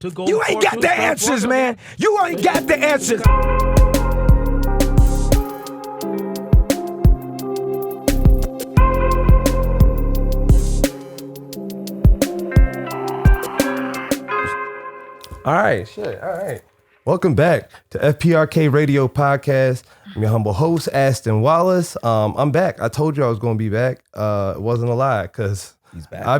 to go. You ain't got the answers, man. You ain't got the answers. All right. Welcome back to FPRK Radio Podcast. I'm your humble host, Aston Wallace. I'm back. I told you I was going to be back. It wasn't a lie, because he's back. I'll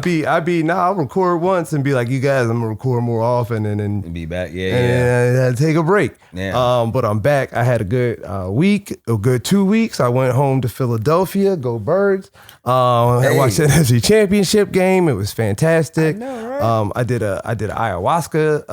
record once and be like, you guys, I'm going to record more often and be back. And take a break. Yeah. But I'm back. I had a good week, a good 2 weeks. I went home to Philadelphia, go Birds. I watched the NFC Championship game. It was fantastic. I know, right? I did an ayahuasca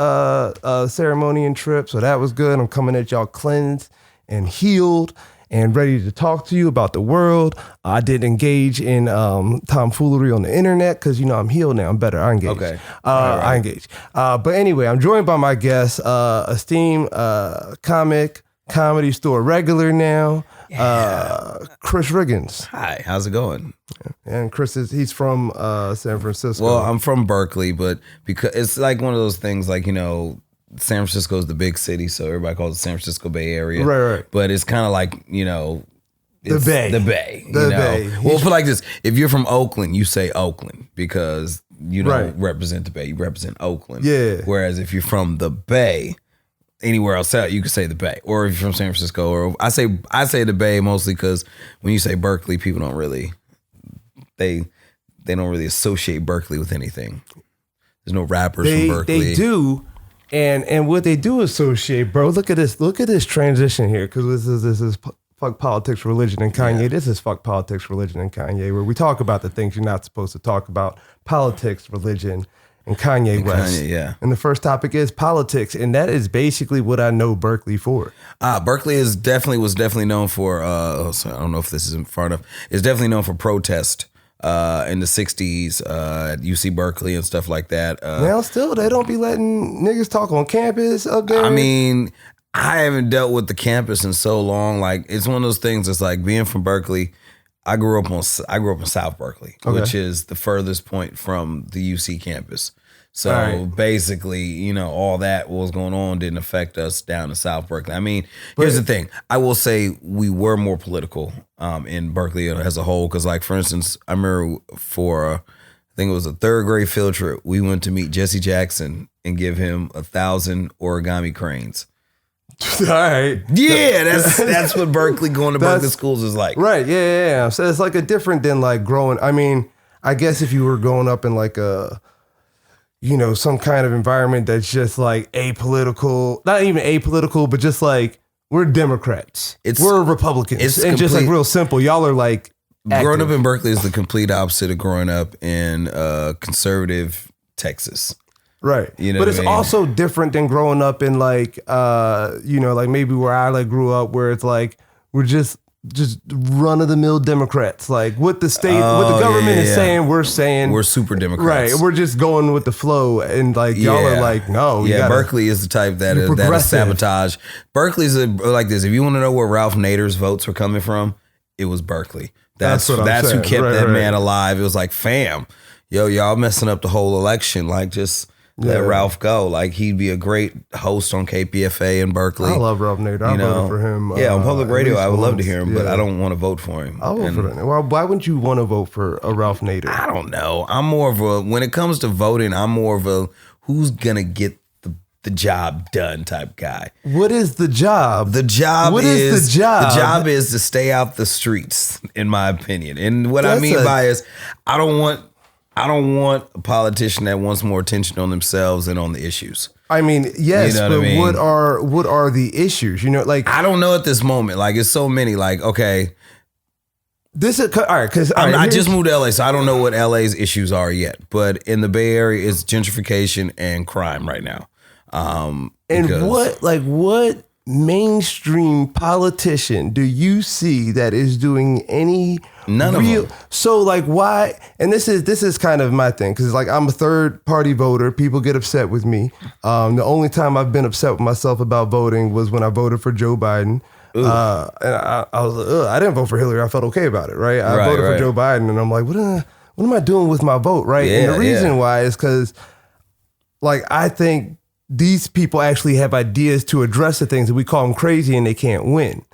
ceremony and trip, so that was good. I'm coming at y'all cleansed and healed and ready to talk to you about the world. I didn't engage in tomfoolery on the internet because, I'm healed now. I'm better. I engage. Okay. Right. I engage. But anyway, I'm joined by my guest, esteemed comedy store regular now, Chris Riggins. Hi, how's it going? And Chris he's from San Francisco. Well, I'm from Berkeley, but because it's like one of those things, like, San Francisco is the big city, so everybody calls it San Francisco Bay Area. Right. But it's kind of like, it's the Bay. The Bay. The Bay. Well, put like this. If you're from Oakland, you say Oakland because you don't represent the Bay. You represent Oakland. Yeah. Whereas if you're from the Bay, anywhere else out, you can say the Bay. Or if you're from San Francisco, or I say the Bay mostly because when you say Berkeley, people don't really, they don't really associate Berkeley with anything. There's no rappers from Berkeley. They do. And what they do associate, bro, look at this transition here, because this is fuck politics, religion, and Kanye. Yeah. This is fuck politics, religion, and Kanye, where we talk about the things you're not supposed to talk about: politics, religion, and Kanye West. Kanye, yeah. And the first topic is politics, and that is basically what I know Berkeley for. Berkeley was definitely known for. I don't know if this is far enough. It's definitely known for protest. In the 60s at UC Berkeley and stuff like that. Now still, they don't be letting niggas talk on campus up there. I mean, I haven't dealt with the campus in so long. Like, it's one of those things that's like being from Berkeley. I grew up in South Berkeley, which is the furthest point from the UC campus. So basically, all that what was going on didn't affect us down in South Berkeley. I mean, here's the thing. I will say we were more political in Berkeley as a whole. Because, like, for instance, I remember I think it was a third grade field trip, we went to meet Jesse Jackson and give him 1,000 origami cranes. All right. Yeah, that's what Berkeley, going to Berkeley schools is like. Right, yeah. So it's like a different than like growing. I mean, I guess if you were growing up in like a, some kind of environment that's just like apolitical, not even apolitical, but just like we're Democrats. We're Republicans. And just like real simple. Y'all are like active. Growing up in Berkeley is the complete opposite of growing up in conservative Texas. Right. But it's also different than growing up in like, like maybe where I like grew up, where it's like, we're just run of the mill Democrats. Like what the government is saying, we're saying. We're super Democrats. Right. We're just going with the flow. And like, y'all are like, no. Yeah, Berkeley is the type that is sabotage. Berkeley's like this. If you want to know where Ralph Nader's votes were coming from, it was Berkeley. That's who kept that man alive. It was like, fam, y'all messing up the whole election. Like, just let Ralph go. Like, he'd be a great host on KPFA in Berkeley. I love Ralph Nader. I voted for him. On public radio, I would love to hear him, but I don't want to vote for him. I'll vote for him. Well, why wouldn't you want to vote for a Ralph Nader? I don't know. I'm more of a, when it comes to voting, I'm more of a who's going to get the job done type guy. What is the job? The job is to stay out the streets, in my opinion. And what I mean by is, I don't want a politician that wants more attention on themselves and on the issues. I mean, yes, what are the issues? Like, I don't know at this moment. Like, it's so many. Like, okay, this is all right because I just moved to LA, so I don't know what LA's issues are yet. But in the Bay Area, it's gentrification and crime right now. And what mainstream politician do you see that is doing any None of them. So like why? And this is kind of my thing because like I'm a third party voter. People get upset with me. The only time I've been upset with myself about voting was when I voted for Joe Biden. And I was like, I didn't vote for Hillary. I felt okay about it, right? I voted for Joe Biden, and I'm like, what am I doing with my vote, right? And the reason why is because, like, I think these people actually have ideas to address the things, and we call them crazy and they can't win.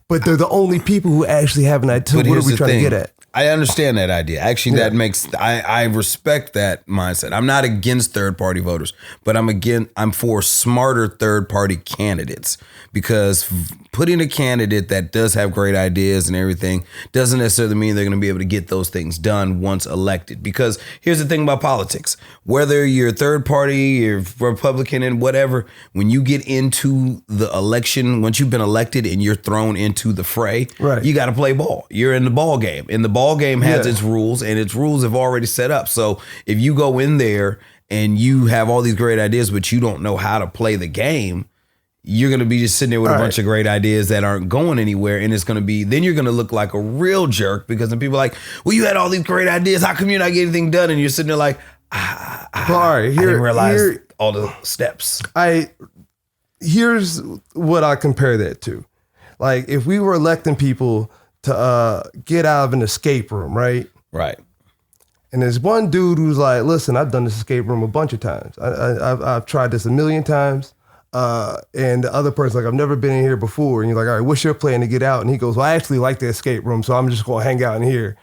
But they're the only people who actually have an idea. What are we trying to get at? I understand that idea. Actually, that makes I respect that mindset. I'm not against third party voters, but I'm for smarter third party candidates, because putting a candidate that does have great ideas and everything doesn't necessarily mean they're going to be able to get those things done once elected. Because here's the thing about politics: whether you're third party, you're Republican, and whatever, when you get into the election, once you've been elected and you're thrown into the fray, you got to play ball. You're in the ball game, and the ball game has its rules, and its rules have already set up. So if you go in there and you have all these great ideas, but you don't know how to play the game, you're going to be just sitting there with a bunch of great ideas that aren't going anywhere. And it's going to be, then you're going to look like a real jerk, because then people are like, well, you had all these great ideas. How come you not get anything done? And you're sitting there like, I didn't realize all the steps. Here's what I compare that to. Like, if we were electing people to get out of an escape room, right? Right. And there's one dude who's like, listen, I've done this escape room a bunch of times. I've tried this a million times. And the other person's like, I've never been in here before. And you're like, all right, what's your plan to get out? And he goes, well, I actually like the escape room, so I'm just going to hang out in here.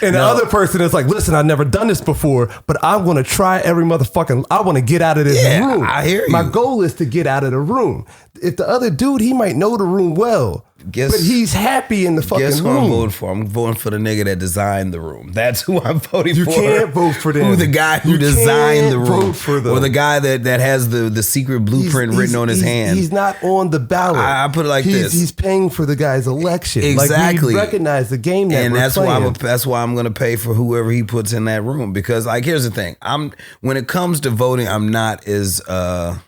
And the other person is like, listen, I've never done this before, but I want to try every motherfucking, I want to get out of this room. I hear you. My goal is to get out of the room. If the other dude, he might know the room well, but he's happy in the fucking room. Guess who I'm voting for? I'm voting for the nigga that designed the room. That's who I'm voting for. You can't vote for them. Who the guy who designed the room. Vote for them. Or the guy that has the secret blueprint written on his hand. He's not on the ballot. I put it like this. He's paying for the guy's election. Exactly. Like, we recognize the game that we're playing. That's why I'm going to pay for whoever he puts in that room. Because, like, here's the thing. When it comes to voting, I'm not as, I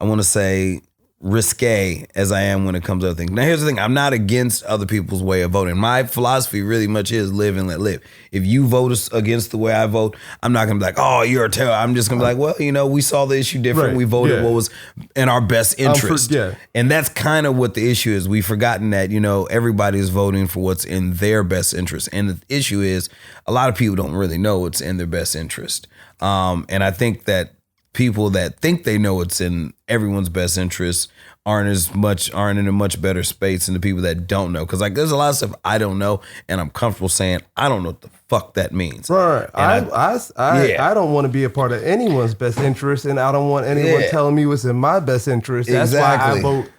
want to say, risque as I am when it comes to other things. Now, here's the thing. I'm not against other people's way of voting. My philosophy really much is live and let live. If you vote against the way I vote, I'm not going to be like, oh, you're a terror. I'm just going to be like, well, we saw the issue different. Right. We voted what was in our best interest. And that's kind of what the issue is. We've forgotten that, everybody's voting for what's in their best interest. And the issue is a lot of people don't really know what's in their best interest. And I think that people that think they know it's in everyone's best interest aren't in a much better space than the people that don't know. Because there's a lot of stuff I don't know, and I'm comfortable saying I don't know what the fuck that means. Right. I don't want to be a part of anyone's best interest, and I don't want anyone telling me what's in my best interest. That's why I vote.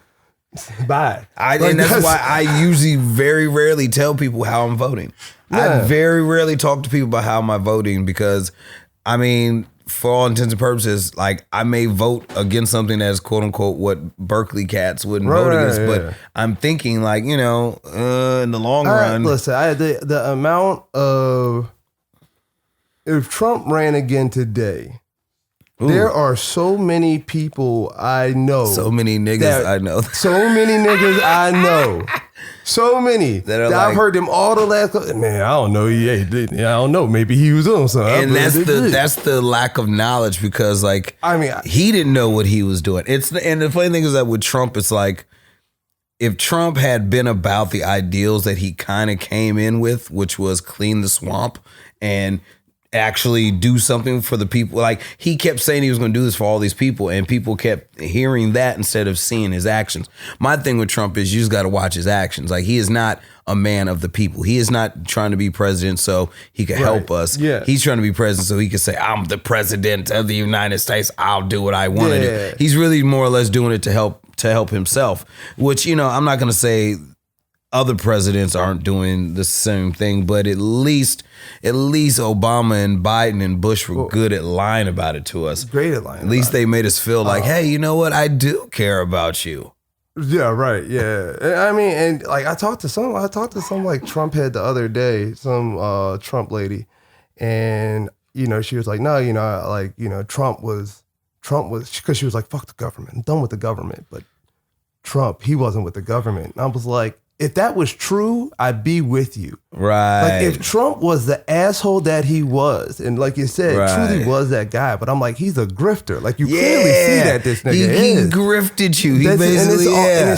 Bye. And that's why I usually very rarely tell people how I'm voting. I very rarely talk to people about how am I voting, because for all intents and purposes, like, I may vote against something that's quote unquote what Berkeley cats wouldn't vote against, but I'm thinking like, in the long run. Listen, the amount of, if Trump ran again today, there are so many people I know. So many niggas I know. So many niggas I know. So many that I've heard them all the last. Man, I don't know. I don't know. Maybe he was on something. And that's the lack of knowledge, because he didn't know what he was doing. And the funny thing is that with Trump, it's like, if Trump had been about the ideals that he kind of came in with, which was clean the swamp and actually do something for the people. Like, he kept saying he was going to do this for all these people, and people kept hearing that instead of seeing his actions. My thing with Trump is you just got to watch his actions. Like, he is not a man of the people. He is not trying to be president so he can help us. Yeah. He's trying to be president so he can say, I'm the president of the United States. I'll do what I want to do. He's really more or less doing it to help himself, which, I'm not going to say other presidents aren't doing the same thing, but at least Obama and Biden and Bush were good at lying about it to us. Great at lying. At least they made us feel like, hey, you know what? I do care about you. Yeah, right. Yeah. And like, I talked to some like Trump head the other day, some Trump lady, and she was like, no, Trump was because she was like, fuck the government. I'm done with the government. But Trump, he wasn't with the government. And I was like, if that was true, I'd be with you. Right. Like, if Trump was the asshole that he was, and like you said, truly was that guy, but I'm like, he's a grifter. Like, you clearly see that this nigga is. He grifted you. He basically, and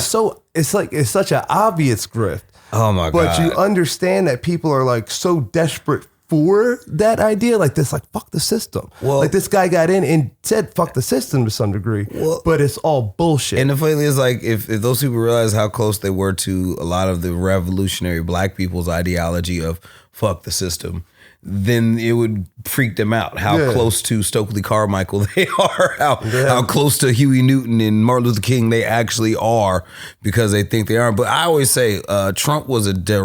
it's such an obvious grift. Oh my God. But you understand that people are like so desperate for that idea, like this, like fuck the system. Well, like this guy got in and said fuck the system to some degree, but it's all bullshit. And the funny thing is, like, if those people realize how close they were to a lot of the revolutionary black people's ideology of fuck the system, then it would freak them out how close to Stokely Carmichael they are, how close to Huey Newton and Martin Luther King they actually are, because they think they are. But I always say Trump was every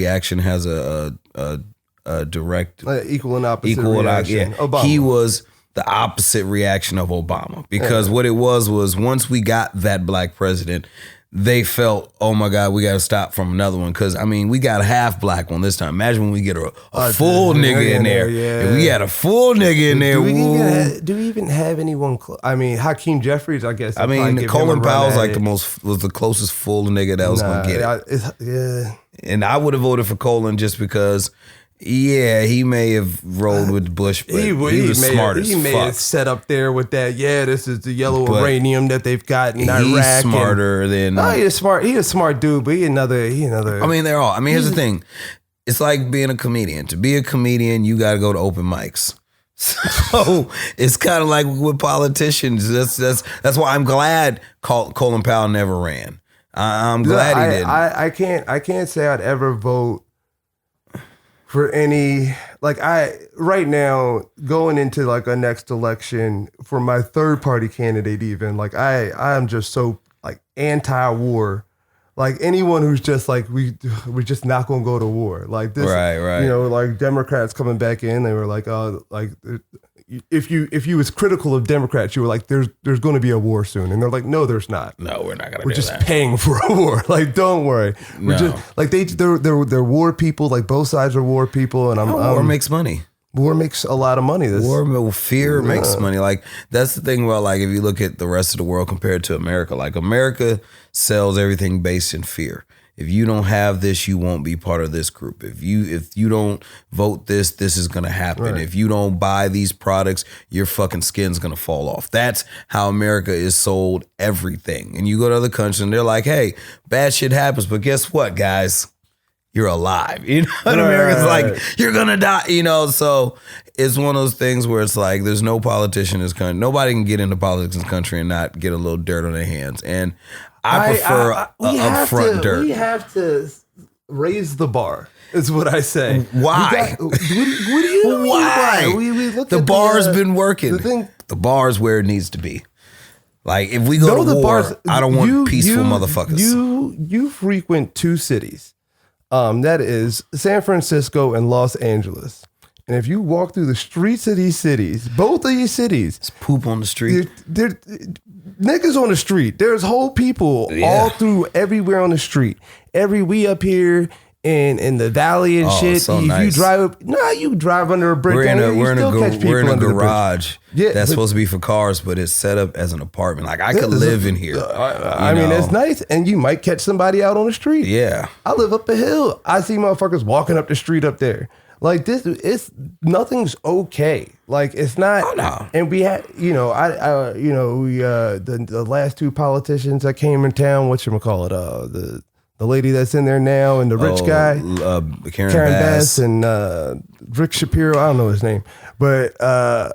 action has a direct equal and opposite reaction. Obama. He was the opposite reaction of Obama, because what it was once we got that black president, they felt, oh my God, we got to stop from another one. Because, I mean, we got a half black one this time. Imagine when we get a full nigga in there. Yeah. If we got a full nigga in there. Do we even have anyone? I mean, Hakeem Jeffries, I guess. I mean, Colin Powell's like was the closest full nigga that was going to get it. And I would have voted for Colin just because, he may have rolled with Bush, but he was smart as fuck. He may have set up there with that. Yeah, this is the yellow uranium that they've got in Iraq. He's smarter than. Oh, he's smart. He's a smart dude, but he another. I mean, they're all. I mean, here's the thing. It's like being a comedian. To be a comedian, you got to go to open mics. So it's kind of like with politicians. That's why I'm glad Colin Powell never ran. I'm glad he didn't. I can't say I'd ever vote for any, like, right now going into like a next election for my third party candidate, even like I am just so like anti-war. Like anyone who's just like we're just not gonna go to war. Like this, right. You know, like Democrats coming back in, they were like, like if you was critical of Democrats, you were like, there's going to be a war soon, and they're like, no, there's not. No, we're not gonna. We're just paying for a war. Like, don't worry. We're just like they're war people. Like both sides are war people, and war makes money. War makes a lot of money. Fear makes money. Like that's the thing about, like, if you look at the rest of the world compared to America, like America sells everything based in fear. If you don't have this, you won't be part of this group. If you don't vote this is gonna happen. Right. If you don't buy these products, your fucking skin's gonna fall off. That's how America is sold everything. And you go to other countries and they're like, hey, bad shit happens, but guess what, guys? You're alive. You know what America's like, you're gonna die, you know? So it's one of those things where it's like there's no politician in this country. Nobody can get into politics in this country and not get a little dirt on their hands. And I prefer upfront dirt. We have to raise the bar, is what I say. Why? What do you mean why? We look the at bar's been working. The bar's where it needs to be. Like, if we go to war, I don't want peaceful motherfuckers. You frequent two cities. That is San Francisco and Los Angeles. And if you walk through the streets of these cities, both of these cities, it's poop on the street. They're niggas on the street. There's whole people all through everywhere on the street. We up here in the valley and shit. So if nice. You drive under a brick. We're in a garage. Yeah, that's supposed to be for cars, but it's set up as an apartment. Like, I could live in here. I mean, it's nice, and you might catch somebody out on the street. Yeah, I live up a hill. I see motherfuckers walking up the street up there. Like this, nothing's okay. Like it's not. Oh, no. And we had, the last two politicians that came in town. Whatchamacallit? The lady that's in there now, and the rich guy, Karen Bass, and Rick Shapiro. I don't know his name, but I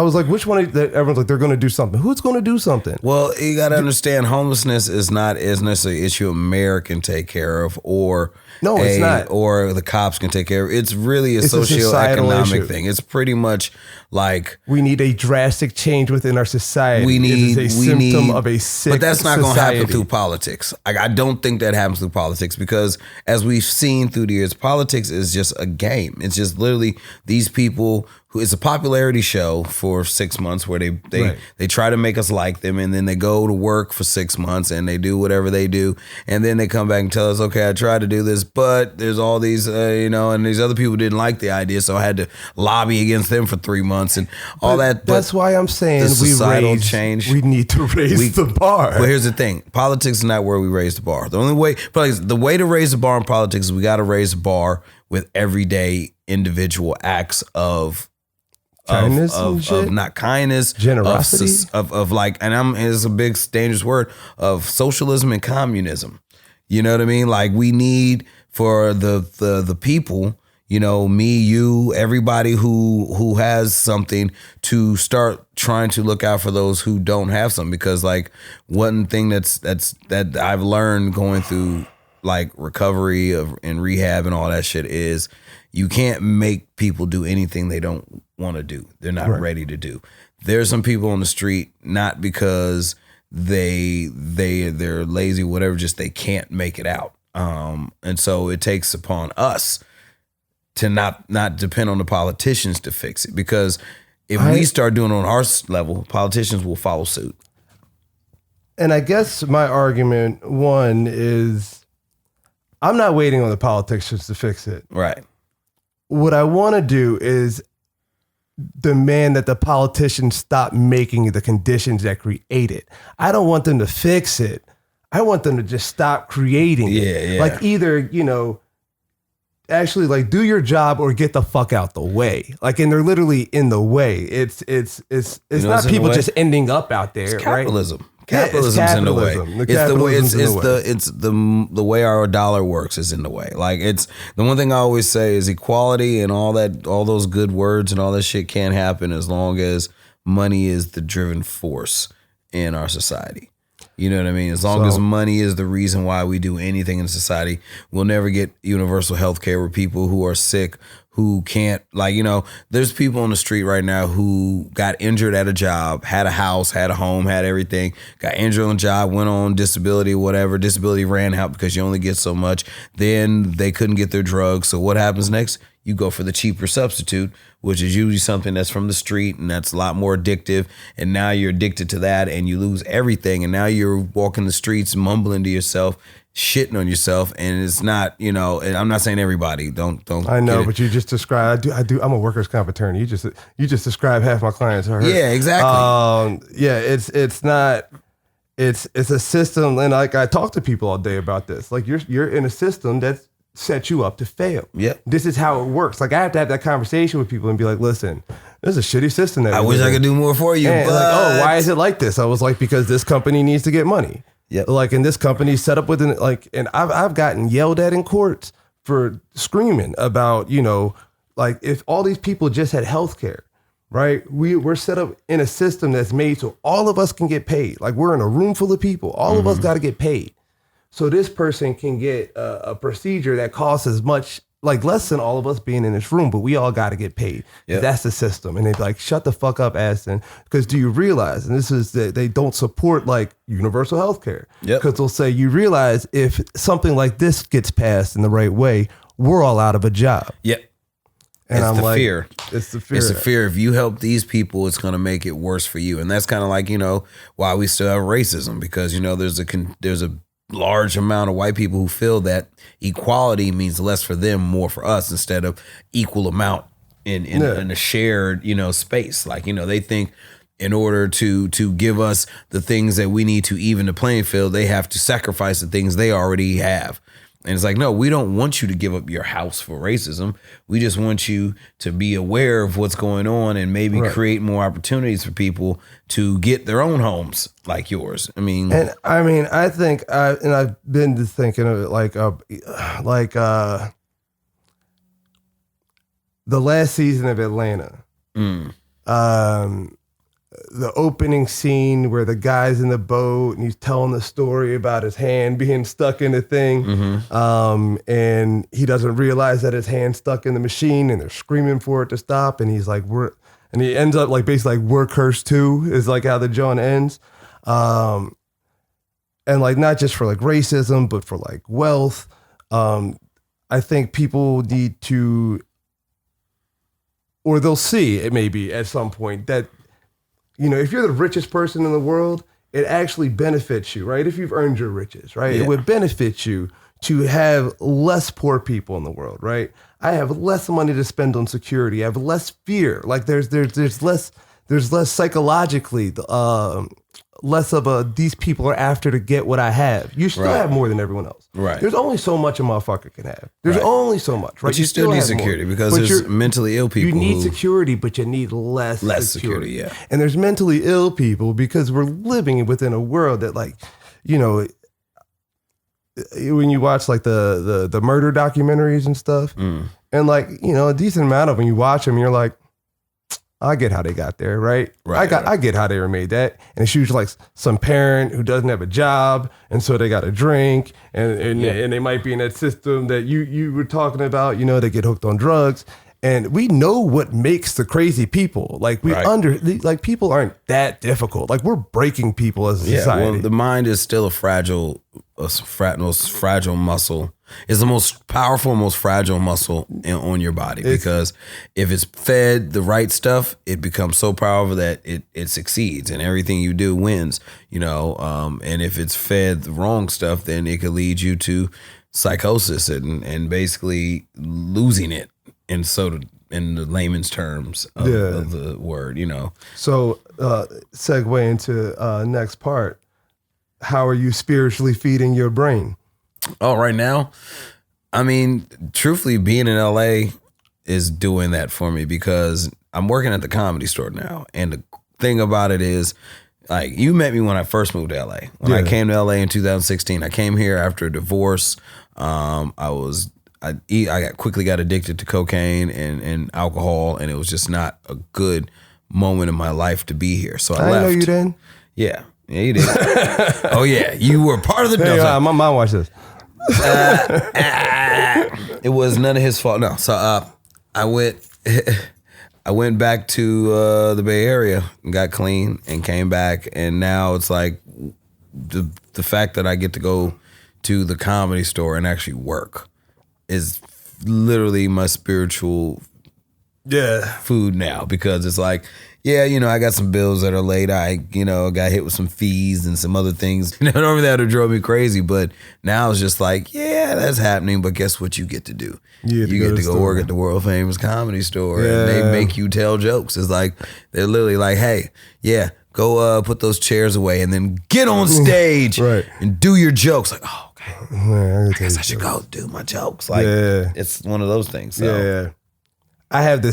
was like, which one? Everyone's like, they're going to do something. Who's going to do something? Well, you got to understand, homelessness is not necessarily an issue America can take care of, it's not, or the cops can take care of. It's really a socioeconomic thing. It's pretty much like we need a drastic change within our society. It is a symptom of a sick but that's not going to happen society. through politics. I don't think that happens through politics, because as we've seen through the years, politics is just a game. It's just literally these people who it's a popularity show for 6 months where they try to make us like them, and then they go to work for 6 months and they do whatever they do, and then they come back and tell us, okay, I tried to do this, but there's all these and these other people didn't like the idea, so I had to lobby against them for 3 months and all that. That's why I'm saying we need to raise the bar. But here's the thing, politics is not where we raise the bar. The way to raise the bar in politics is we got to raise the bar with everyday individual acts of kindness, of not kindness, generosity, of like, and it's a big dangerous word, of socialism and communism. You know what I mean? Like we need for the people, you know, me, you, everybody who has something to start trying to look out for those who don't have something. Because like one thing that I've learned going through like recovery and rehab and all that shit is you can't make people do anything they don't want to do. They're not ready to do. There's some people on the street, not because they're lazy, whatever, just they can't make it out. And so it takes upon us to not depend on the politicians to fix it. Because if we start doing it on our level, politicians will follow suit. And I guess my argument, one, is I'm not waiting on the politicians to fix it. Right. What I want to do is demand that the politicians stop making the conditions that create it. I don't want them to fix it. I want them to just stop creating it. Yeah. Like either, you know, actually like do your job or get the fuck out the way. Like, and they're literally in the way. It's not people just ending up out there, it's capitalism. Right? Capitalism's in the way. It's the way our dollar works is in the way. Like it's the one thing I always say is equality and all those good words and all that shit can't happen as long as money is the driven force in our society. You know what I mean? As long as money is the reason why we do anything in society, we'll never get universal health care where people who are sick, who can't, like, you know, there's people on the street right now who got injured at a job, had a house, had a home, had everything, got injured on a job, went on disability, whatever. Disability ran out because you only get so much. Then they couldn't get their drugs. So what happens next? You go for the cheaper substitute, which is usually something that's from the street and that's a lot more addictive. And now you're addicted to that and you lose everything. And now you're walking the streets, mumbling to yourself, shitting on yourself. And it's not, you know, and I'm not saying everybody don't. I know, but you just described, I do. I'm a workers' comp attorney. You just described half my clients are hurt. Yeah, exactly. It's not, it's a system. And like I talk to people all day about this. Like you're in a system that's set you up to fail. Yep. This is how it works. Like I have to have that conversation with people and be like, listen, this is a shitty system. That I wish I could do more for you. And but like, oh, why is it like this? I was like, because this company needs to get money. Yep. Like, and this company set up with and I've gotten yelled at in courts for screaming about, you know, like if all these people just had health care, right? We're set up in a system that's made so all of us can get paid. Like we're in a room full of people. All of us got to get paid. So this person can get a procedure that costs as much, like less than all of us being in this room, but we all got to get paid. Yep. That's the system. And they're like, shut the fuck up, Aston. Because do you realize, and this is that they don't support like universal health care. Because they'll say, you realize if something like this gets passed in the right way, we're all out of a job. Yep. And it's I'm the like, fear. It's the fear. It's the fear. If you help these people, it's going to make it worse for you. And that's kind of like, you know, why we still have racism. Because, you know, there's a large amount of white people who feel that equality means less for them, more for us, instead of equal amount in a shared, you know, space. Like, you know, they think in order to give us the things that we need to even the playing field, they have to sacrifice the things they already have. And it's like, no, we don't want you to give up your house for racism. We just want you to be aware of what's going on and maybe create more opportunities for people to get their own homes like yours. I think, I've been just thinking of it like the last season of Atlanta. The opening scene where the guy's in the boat and he's telling the story about his hand being stuck in the thing. And he doesn't realize that his hand's stuck in the machine and they're screaming for it to stop. And he's like, and he ends up like basically like we're cursed too is like how the John ends. And like, not just for like racism, but for like wealth. I think people need to, or they'll see it maybe at some point that, you know, if you're the richest person in the world, it actually benefits you, right? If you've earned your riches, right? It would benefit you to have less poor people in the world, right? I have less money to spend on security. I have less fear. Like there's less psychologically, less of a, these people are after to get what I have. You still have more than everyone else. Right. There's only so much a motherfucker can have. There's only so much, right? But you still need security because there's mentally ill people. You need security, but you need less security. Yeah. And there's mentally ill people because we're living within a world that, like, you know, when you watch like the murder documentaries and stuff, and like, you know, a decent amount of when you watch them, you're like, I get how they got there, right? I get how they were made that. And it's usually like some parent who doesn't have a job, and so they got to drink, and they might be in that system that you were talking about, you know, they get hooked on drugs. And we know what makes the crazy people. Like like people aren't that difficult. Like we're breaking people as a society. Well, the mind is still most fragile muscle. It's the most powerful, most fragile muscle on your body, because if it's fed the right stuff, it becomes so powerful that it succeeds and everything you do wins, you know. And if it's fed the wrong stuff, then it could lead you to psychosis and basically losing it. And so, in the layman's terms of the word, you know. So, segue into next part. How are you spiritually feeding your brain? Oh, right now, I mean, truthfully, being in LA is doing that for me, because I'm working at the Comedy Store now. And the thing about it is, like, you met me when I first moved to LA. When I came to LA in 2016, I came here after a divorce. I quickly got addicted to cocaine and alcohol, and it was just not a good moment in my life to be here. So I left. I know you then. Yeah, you did. Oh yeah, you were part of the. Hey, my mom watched this. It was none of his fault. No, so I went back to the Bay Area and got clean and came back, and now it's like the fact that I get to go to the Comedy Store and actually work is literally my spiritual food now, because it's like, yeah, you know, I got some bills that are late. I, you know, got hit with some fees and some other things. You know, normally that would drove me crazy, but now it's just like, yeah, that's happening. But guess what you get to do? You get to go work at the world famous Comedy Store, and they make you tell jokes. It's like, they're literally like, hey, go put those chairs away and then get on stage and do your jokes. Like, oh, okay. Man, I guess I should go do my jokes. Like, it's one of those things. So. I have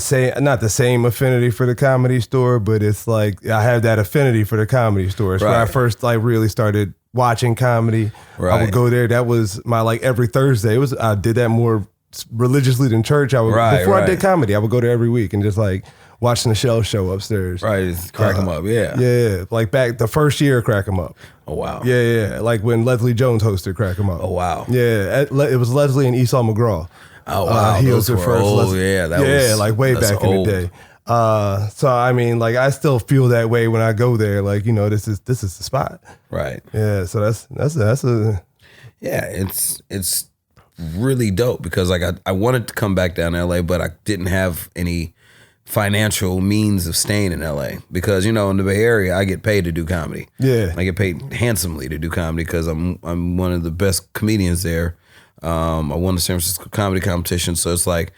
not the same affinity for the Comedy Store, but it's like I have that affinity for the Comedy Store. It's where I first like really started watching comedy. I would go there. That was my like every Thursday. I did that more religiously than church. Before I did comedy, I would go there every week and just like watching the show upstairs. Right, crack them up, Yeah, like back the first year, crack them up. Oh, wow. Yeah, like when Leslie Jones hosted Crack 'em Up. Oh, wow. Yeah, it was Leslie and Esau McGraw. Oh, wow. He was the first. Like way back in the day. So, I mean, like I still feel that way when I go there. Like, you know, this is the spot. Right. Yeah, so that's a... Yeah, it's really dope, because like I wanted to come back down to LA, but I didn't have any financial means of staying in LA, because, you know, in the Bay Area I get paid to do comedy. Yeah, I get paid handsomely to do comedy because I'm one of the best comedians there. I won the San Francisco comedy competition, so it's like,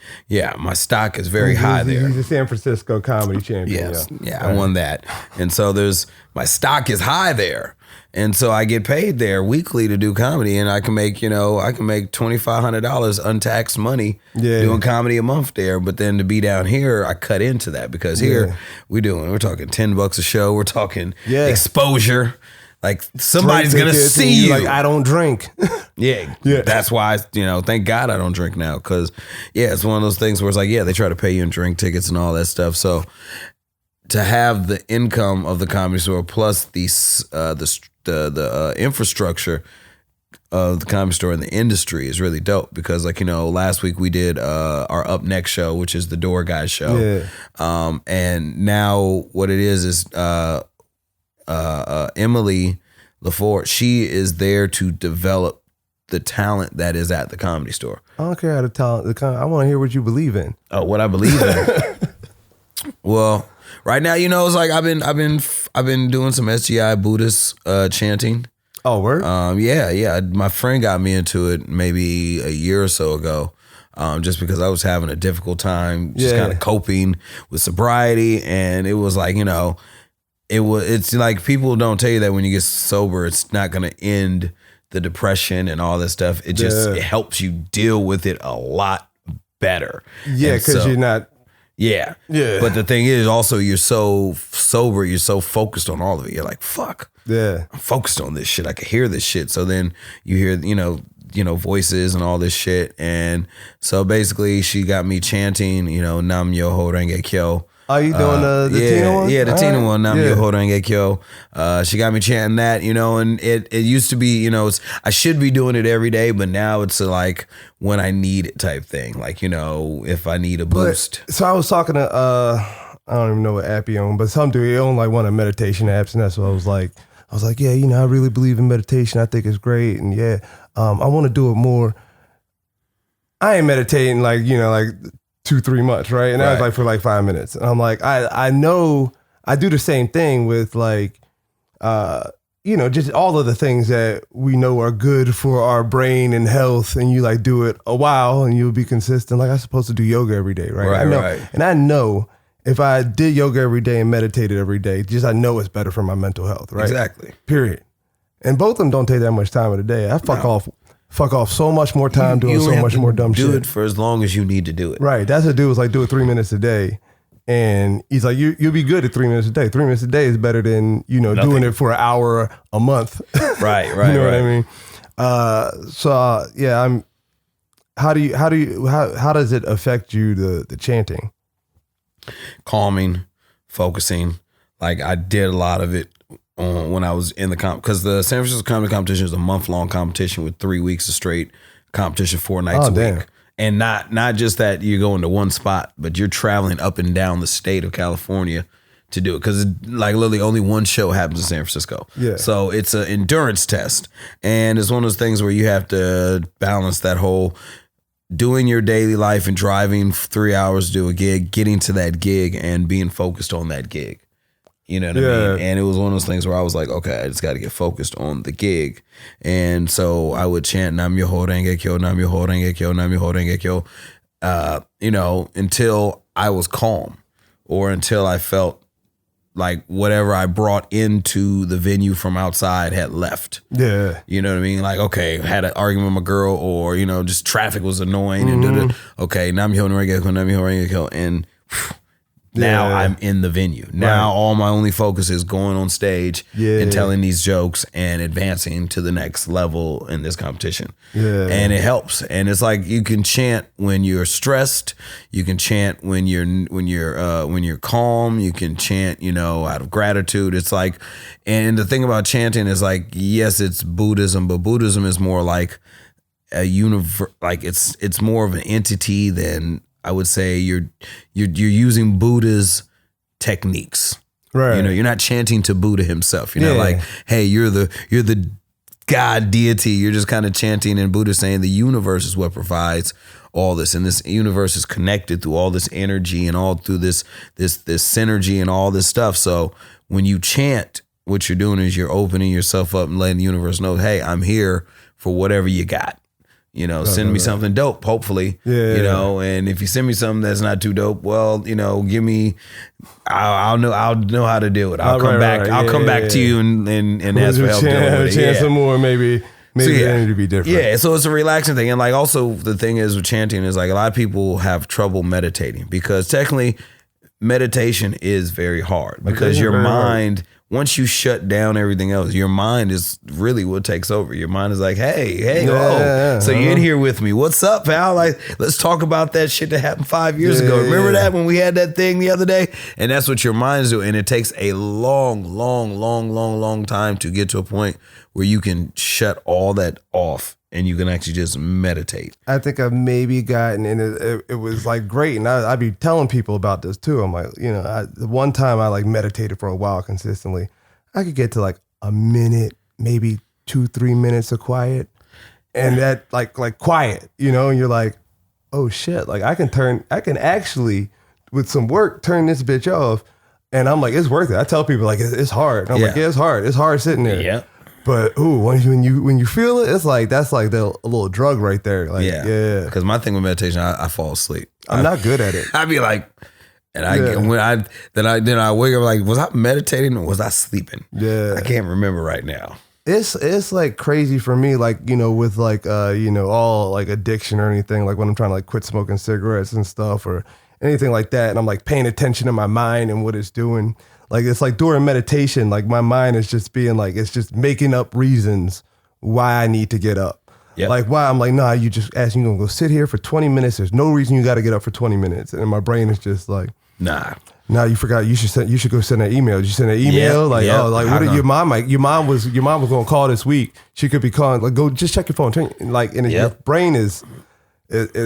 my stock is very high there. He's a San Francisco comedy champion. Yes, I won that, and so my stock is high there, and so I get paid there weekly to do comedy, and I can make $2,500 untaxed money doing comedy a month there. But then to be down here, I cut into that, because here we're talking $10 a show, we're talking exposure. Like somebody's gonna see you. Like, I don't drink. Yeah. That's why, you know, thank God I don't drink now, because it's one of those things where it's like, they try to pay you in drink tickets and all that stuff. So to have the income of the Comedy Store plus the infrastructure of the Comedy Store and the industry is really dope, because, like, you know, last week we did our Up Next show, which is the Door Guy show. And now what it is Emily LaForte, she is there to develop the talent that is at the Comedy Store. I don't care how the talent. I want to hear what you believe in. Oh, what I believe in. Well, right now, you know, it's like I've been doing some SGI Buddhist chanting. Oh, word? Yeah. My friend got me into it maybe a year or so ago. Just because I was having a difficult time, just kind of coping with sobriety, and it was like, you know. It's like people don't tell you that when you get sober, it's not going to end the depression and all this stuff. It just it helps you deal with it a lot better. Yeah, because you're not. Yeah. But the thing is, also, you're so sober, you're so focused on all of it. You're like, fuck. Yeah. I'm focused on this shit. I can hear this shit. So then you hear, you know, voices and all this shit. And so basically she got me chanting, Nam Myoho Renge Kyo. Are you doing the Tina one? Yeah, the Tina one. Nam Myoho Renge Kyo. She got me chanting that, and it used to be, I should be doing it every day, but now it's like when I need it type thing. Like, if I need a boost. So I was talking to, I don't even know what app he owned, but some dude, he owned like one of the meditation apps, and that's what I was like, yeah, I really believe in meditation. I think it's great. And yeah, I want to do it more. I ain't meditating like 2-3 months, right? And that was like for like 5 minutes. And I'm like, I know I do the same thing with like, just all of the things that we know are good for our brain and health. And you like do it a while and you'll be consistent. Like I'm supposed to do yoga every day, right? I know, and I know if I did yoga every day and meditated every day, I know it's better for my mental health, right? Exactly. Period. And both of them don't take that much time of the day. I fuck off so much more time doing so much more dumb shit. Do it for as long as you need to do it. Right. That's what dude was like, do it 3 minutes a day. And he's like, you'll be good at 3 minutes a day. 3 minutes a day is better than, doing it for an hour a month. Right. You know what I mean? How does it affect you, the chanting? Calming, focusing. Like I did a lot of it when I was in the because the San Francisco Comedy Competition is a month-long competition with 3 weeks of straight competition, 4 nights a week. And not just that you're going to one spot, but you're traveling up and down the state of California to do it. Because like literally only one show happens in San Francisco. Yeah. So it's an endurance test. And it's one of those things where you have to balance that whole doing your daily life and driving 3 hours to do a gig, getting to that gig and being focused on that gig. You know what I mean? And it was one of those things where I was like, okay, I just got to get focused on the gig. And so I would chant Nam Myoho Renge Kyo, Nam Myoho Renge Kyo, Nam Myoho Renge Kyo, until I was calm or until I felt like whatever I brought into the venue from outside had left. Yeah. You know what I mean? Like, okay, had an argument with my girl or, just traffic was annoying. And okay, Nam Myoho Renge Kyo, Nam Myoho Renge Kyo. And now I'm in the venue. Now all my only focus is going on stage and telling these jokes and advancing to the next level in this competition. Yeah. And it helps. And it's like you can chant when you're stressed. You can chant when you're calm. You can chant, out of gratitude. It's like, and the thing about chanting is like, yes, it's Buddhism, but Buddhism is more like a like it's more of an entity than I would say you're using Buddha's techniques. Right. You're not chanting to Buddha himself. You're not like, hey, you're the God deity. You're just kind of chanting, and Buddha's saying the universe is what provides all this, and this universe is connected through all this energy and all through this synergy and all this stuff. So when you chant, what you're doing is you're opening yourself up and letting the universe know, hey, I'm here for whatever you got. Send me something dope, hopefully, and if you send me something that's not too dope, well, give me, I'll know how to do it. I'll come back. I'll come back to you and ask for help doing it. Chance some more, maybe the energy be different. Yeah. So it's a relaxing thing. And like, also the thing is with chanting is like a lot of people have trouble meditating because technically meditation is very hard because your mind, once you shut down everything else, your mind is really what takes over. Your mind is like, hey, so you're in here with me. What's up, pal? Like, let's talk about that shit that happened 5 years ago. Remember that when we had that thing the other day? And that's what your mind's doing. And it takes a long time to get to a point where you can shut all that off and you can actually just meditate. I think I've maybe gotten, and it was like great. And I'd be telling people about this too. I'm like, the one time I like meditated for a while consistently, I could get to like a minute, maybe 2-3 minutes of quiet. And that like quiet, and you're like, oh shit, like I can actually with some work, turn this bitch off. And I'm like, it's worth it. I tell people like, it's hard. And I'm like, yeah, it's hard. It's hard sitting there. Yeah. But when you feel it, it's like that's like a little drug right there. Like, yeah. Because my thing with meditation, I fall asleep. I'm not good at it. I'd be like, and then I wake up like, was I meditating or was I sleeping? Yeah, I can't remember right now. It's like crazy for me, like with like all like addiction or anything. Like when I'm trying to like quit smoking cigarettes and stuff or anything like that, and I'm like paying attention to my mind and what it's doing. Like, it's like during meditation, like my mind is just being like, it's just making up reasons why I need to get up. Yep. Like, why? I'm like, nah, you just asking, you gonna go sit here for 20 minutes. There's no reason you got to get up for 20 minutes. And my brain is just like, Nah, you forgot. You should go send that email. Did you send that email? What are your mom like? Your mom was gonna call this week. She could be calling. Like, go just check your phone. Your brain is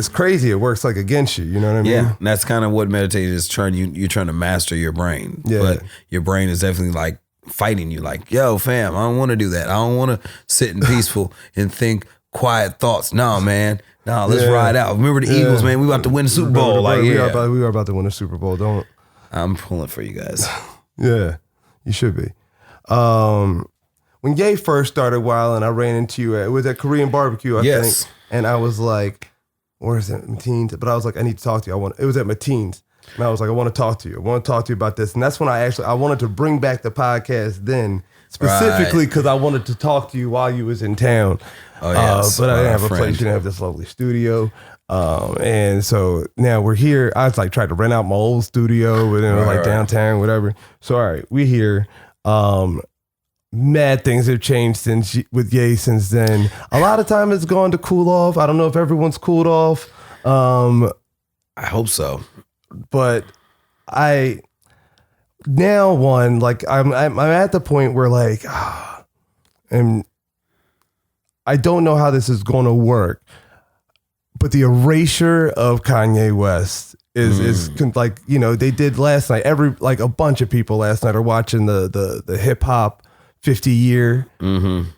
crazy. It works like against you. You know what I mean? Yeah, and that's kind of what meditation is you're trying to master your brain. Yeah. But your brain is definitely like fighting you. Like, yo, fam, I don't want to do that. I don't want to sit in peaceful and think quiet thoughts. No, man. No, let's ride out. Remember the Eagles, man. We about to win the Super Bowl. We are about to win the Super Bowl. Don't. I'm pulling for you guys. Yeah, you should be. When Ye first started wilding, I ran into you. It was at Korean barbecue, I think. And I was like, where is it? Mateen's. But I was like, I need to talk to you. It was at Mateen's. And I was like, I want to talk to you. I want to talk to you about this. And that's when I wanted to bring back the podcast then, specifically because I wanted to talk to you while you was in town. Oh, yes. But I didn't have a place. You didn't have this lovely studio. And so now we're here. I was like tried to rent out my old studio, but then downtown, whatever. So all right, we here. Mad things have changed with Ye since then. A lot of time it's gone to cool off. I don't know if everyone's cooled off. I hope so. But I'm at the point where like, and I don't know how this is going to work. But the erasure of Kanye West is like, they did last night. A bunch of people last night are watching the hip hop 50 year. Mm-hmm.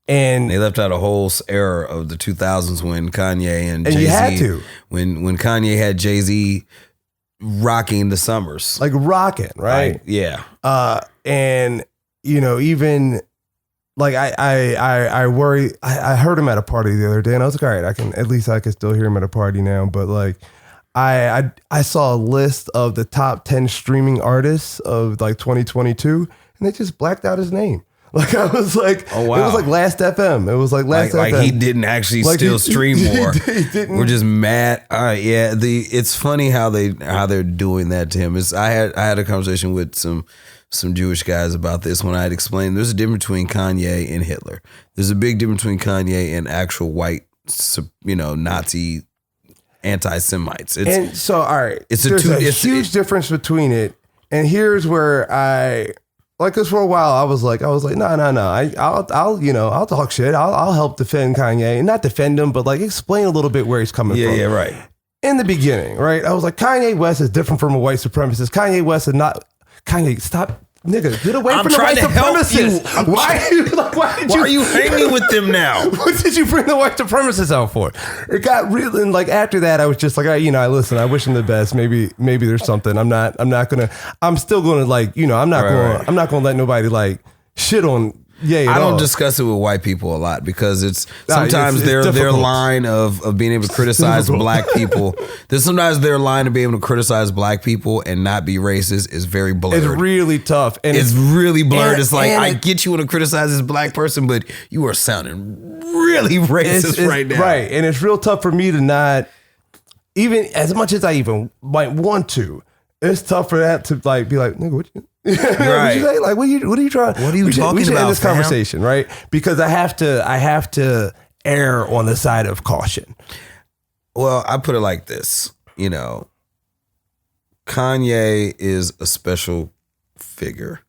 And they left out a whole era of the 2000s when Kanye and Jay-Z. You had to. When Kanye had Jay-Z rocking the summers. Like rocking, right? Yeah. And, even... Like I worry. I heard him at a party the other day, and I was like, all right, I can still hear him at a party now. But like, I saw a list of the top 10 streaming artists of like 2022, and they just blacked out his name. Like I was like, oh wow, it was like Last FM. It was like Last FM. Like he didn't actually still stream more. He didn't. We're just mad. All right, yeah. It's funny how they're doing that to him. I had a conversation with some Jewish guys about this when I had explained there's a difference between Kanye and Hitler. There's a big difference between Kanye and actual white, Nazi anti-Semites. All right, it's a huge difference between it. And here's where because for a while I was like, no. I'll talk shit. I'll help defend Kanye, and not defend him, but like explain a little bit where he's coming from. Yeah, right. In the beginning, right? I was like, Kanye West is different from a white supremacist. Kanye West is not. Kanye, stop, nigga, get away from the white supremacists. Why are you hanging with them now? What did you bring the white supremacists out for? It got real, and like after that, I was just like, I listen. I wish him the best. Maybe there's something. I'm still gonna like, I'm not gonna let nobody like shit on. Yeah, I don't discuss it with white people a lot because it's sometimes their line of being able to criticize black people. There's sometimes their line of being able to criticize black people and not be racist is very blurred. It's really tough. And it's really blurred. It's like, I get you want to criticize this black person, but you are sounding really racist right now. Right. And it's real tough for me to not, even as much as I even might want to, it's tough for that to like be like, nigga, what you right. You say? Like, what are you trying? What are you talking about? We should end this conversation, right? Because I have to err on the side of caution. Well, I put it like this, Kanye is a special figure.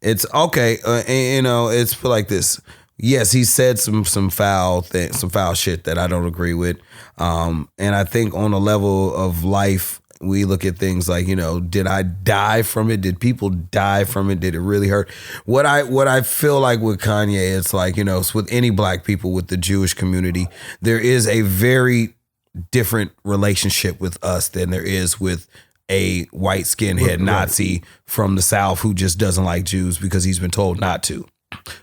It's okay, it's put like this. Yes, he said some foul shit that I don't agree with, and I think on a level of life, we look at things like, did I die from it? Did people die from it? Did it really hurt? What I feel like with Kanye, it's like, it's with any black people, with the Jewish community, there is a very different relationship with us than there is with a white skinhead Nazi from the South who just doesn't like Jews because he's been told not to.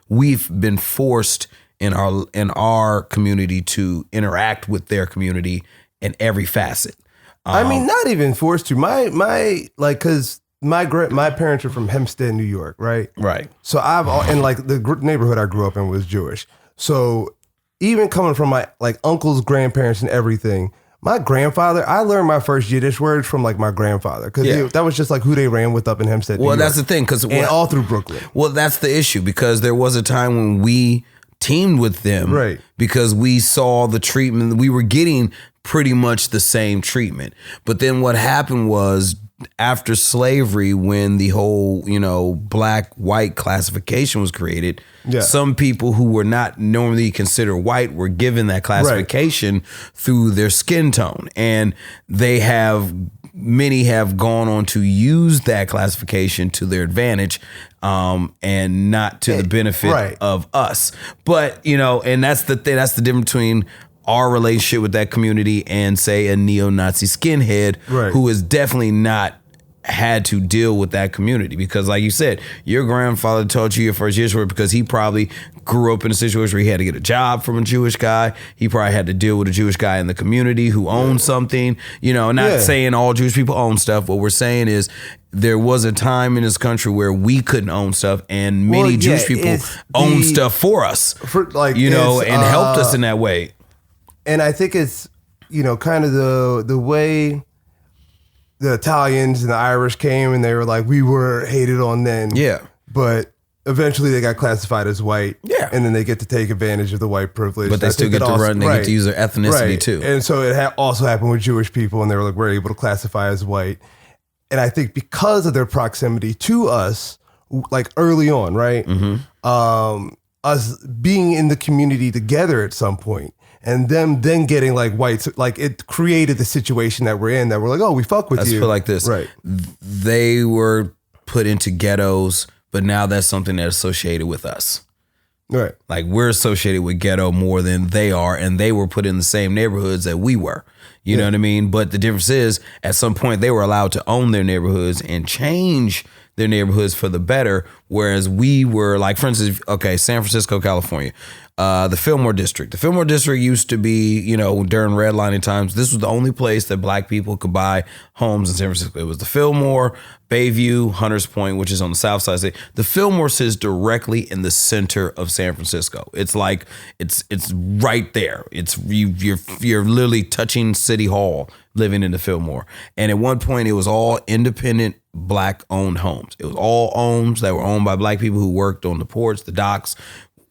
We've been forced in our community to interact with their community in every facet. I mean, not even forced to. Because my parents are from Hempstead, New York, right? Right. So and like the neighborhood I grew up in was Jewish. So even coming from my like uncles, grandparents, and everything, my grandfather, I learned my first Yiddish words from like my grandfather because that was just like who they ran with up in Hempstead. Well, New York. That's the thing, and all through Brooklyn. Well, that's the issue because there was a time when we teamed with them, right? Because we saw the treatment. We were getting pretty much the same treatment. But then what happened was, after slavery, when the whole, black white classification was created, some people who were not normally considered white were given that classification through their skin tone. And many have gone on to use that classification to their advantage, and not to the benefit of us. But, and that's the thing, that's the difference between our relationship with that community and, say, a neo-Nazi skinhead who is definitely not had to deal with that community. Because like you said, your grandfather taught you your first Jewish word because he probably grew up in a situation where he had to get a job from a Jewish guy. He probably had to deal with a Jewish guy in the community who owned something. Not saying all Jewish people own stuff. What we're saying is there was a time in this country where we couldn't own stuff, and many Jewish people owned stuff for us, and helped us in that way. And I think it's, kind of the way the Italians and the Irish came, and they were like, we were hated on then. Yeah. But eventually they got classified as white. Yeah. And then they get to take advantage of the white privilege. But they still get to run, they get to use their ethnicity too. And so it also happened with Jewish people, and they were like, we're able to classify as white. And I think because of their proximity to us, like early on, right? Mm-hmm. Us being in the community together at some point, and them then getting like whites, like it created the situation that we're in, that we're like, oh, we fuck with you. I feel like this. Right. They were put into ghettos, but now that's something that's associated with us. Right. Like we're associated with ghetto more than they are, and they were put in the same neighborhoods that we were. You know what I mean? But the difference is, at some point they were allowed to own their neighborhoods and change their neighborhoods for the better, whereas we were, like, for instance, San Francisco, California, the Fillmore District. The Fillmore District used to be, during redlining times, this was the only place that black people could buy homes in San Francisco. It was the Fillmore, Bayview, Hunters Point, which is on the south side. The Fillmore sits directly in the center of San Francisco. It's like it's right there. It's you're literally touching City Hall living in the Fillmore. And at one point, it was all independent black owned homes. It was all homes that were owned by black people who worked on the ports, the docks,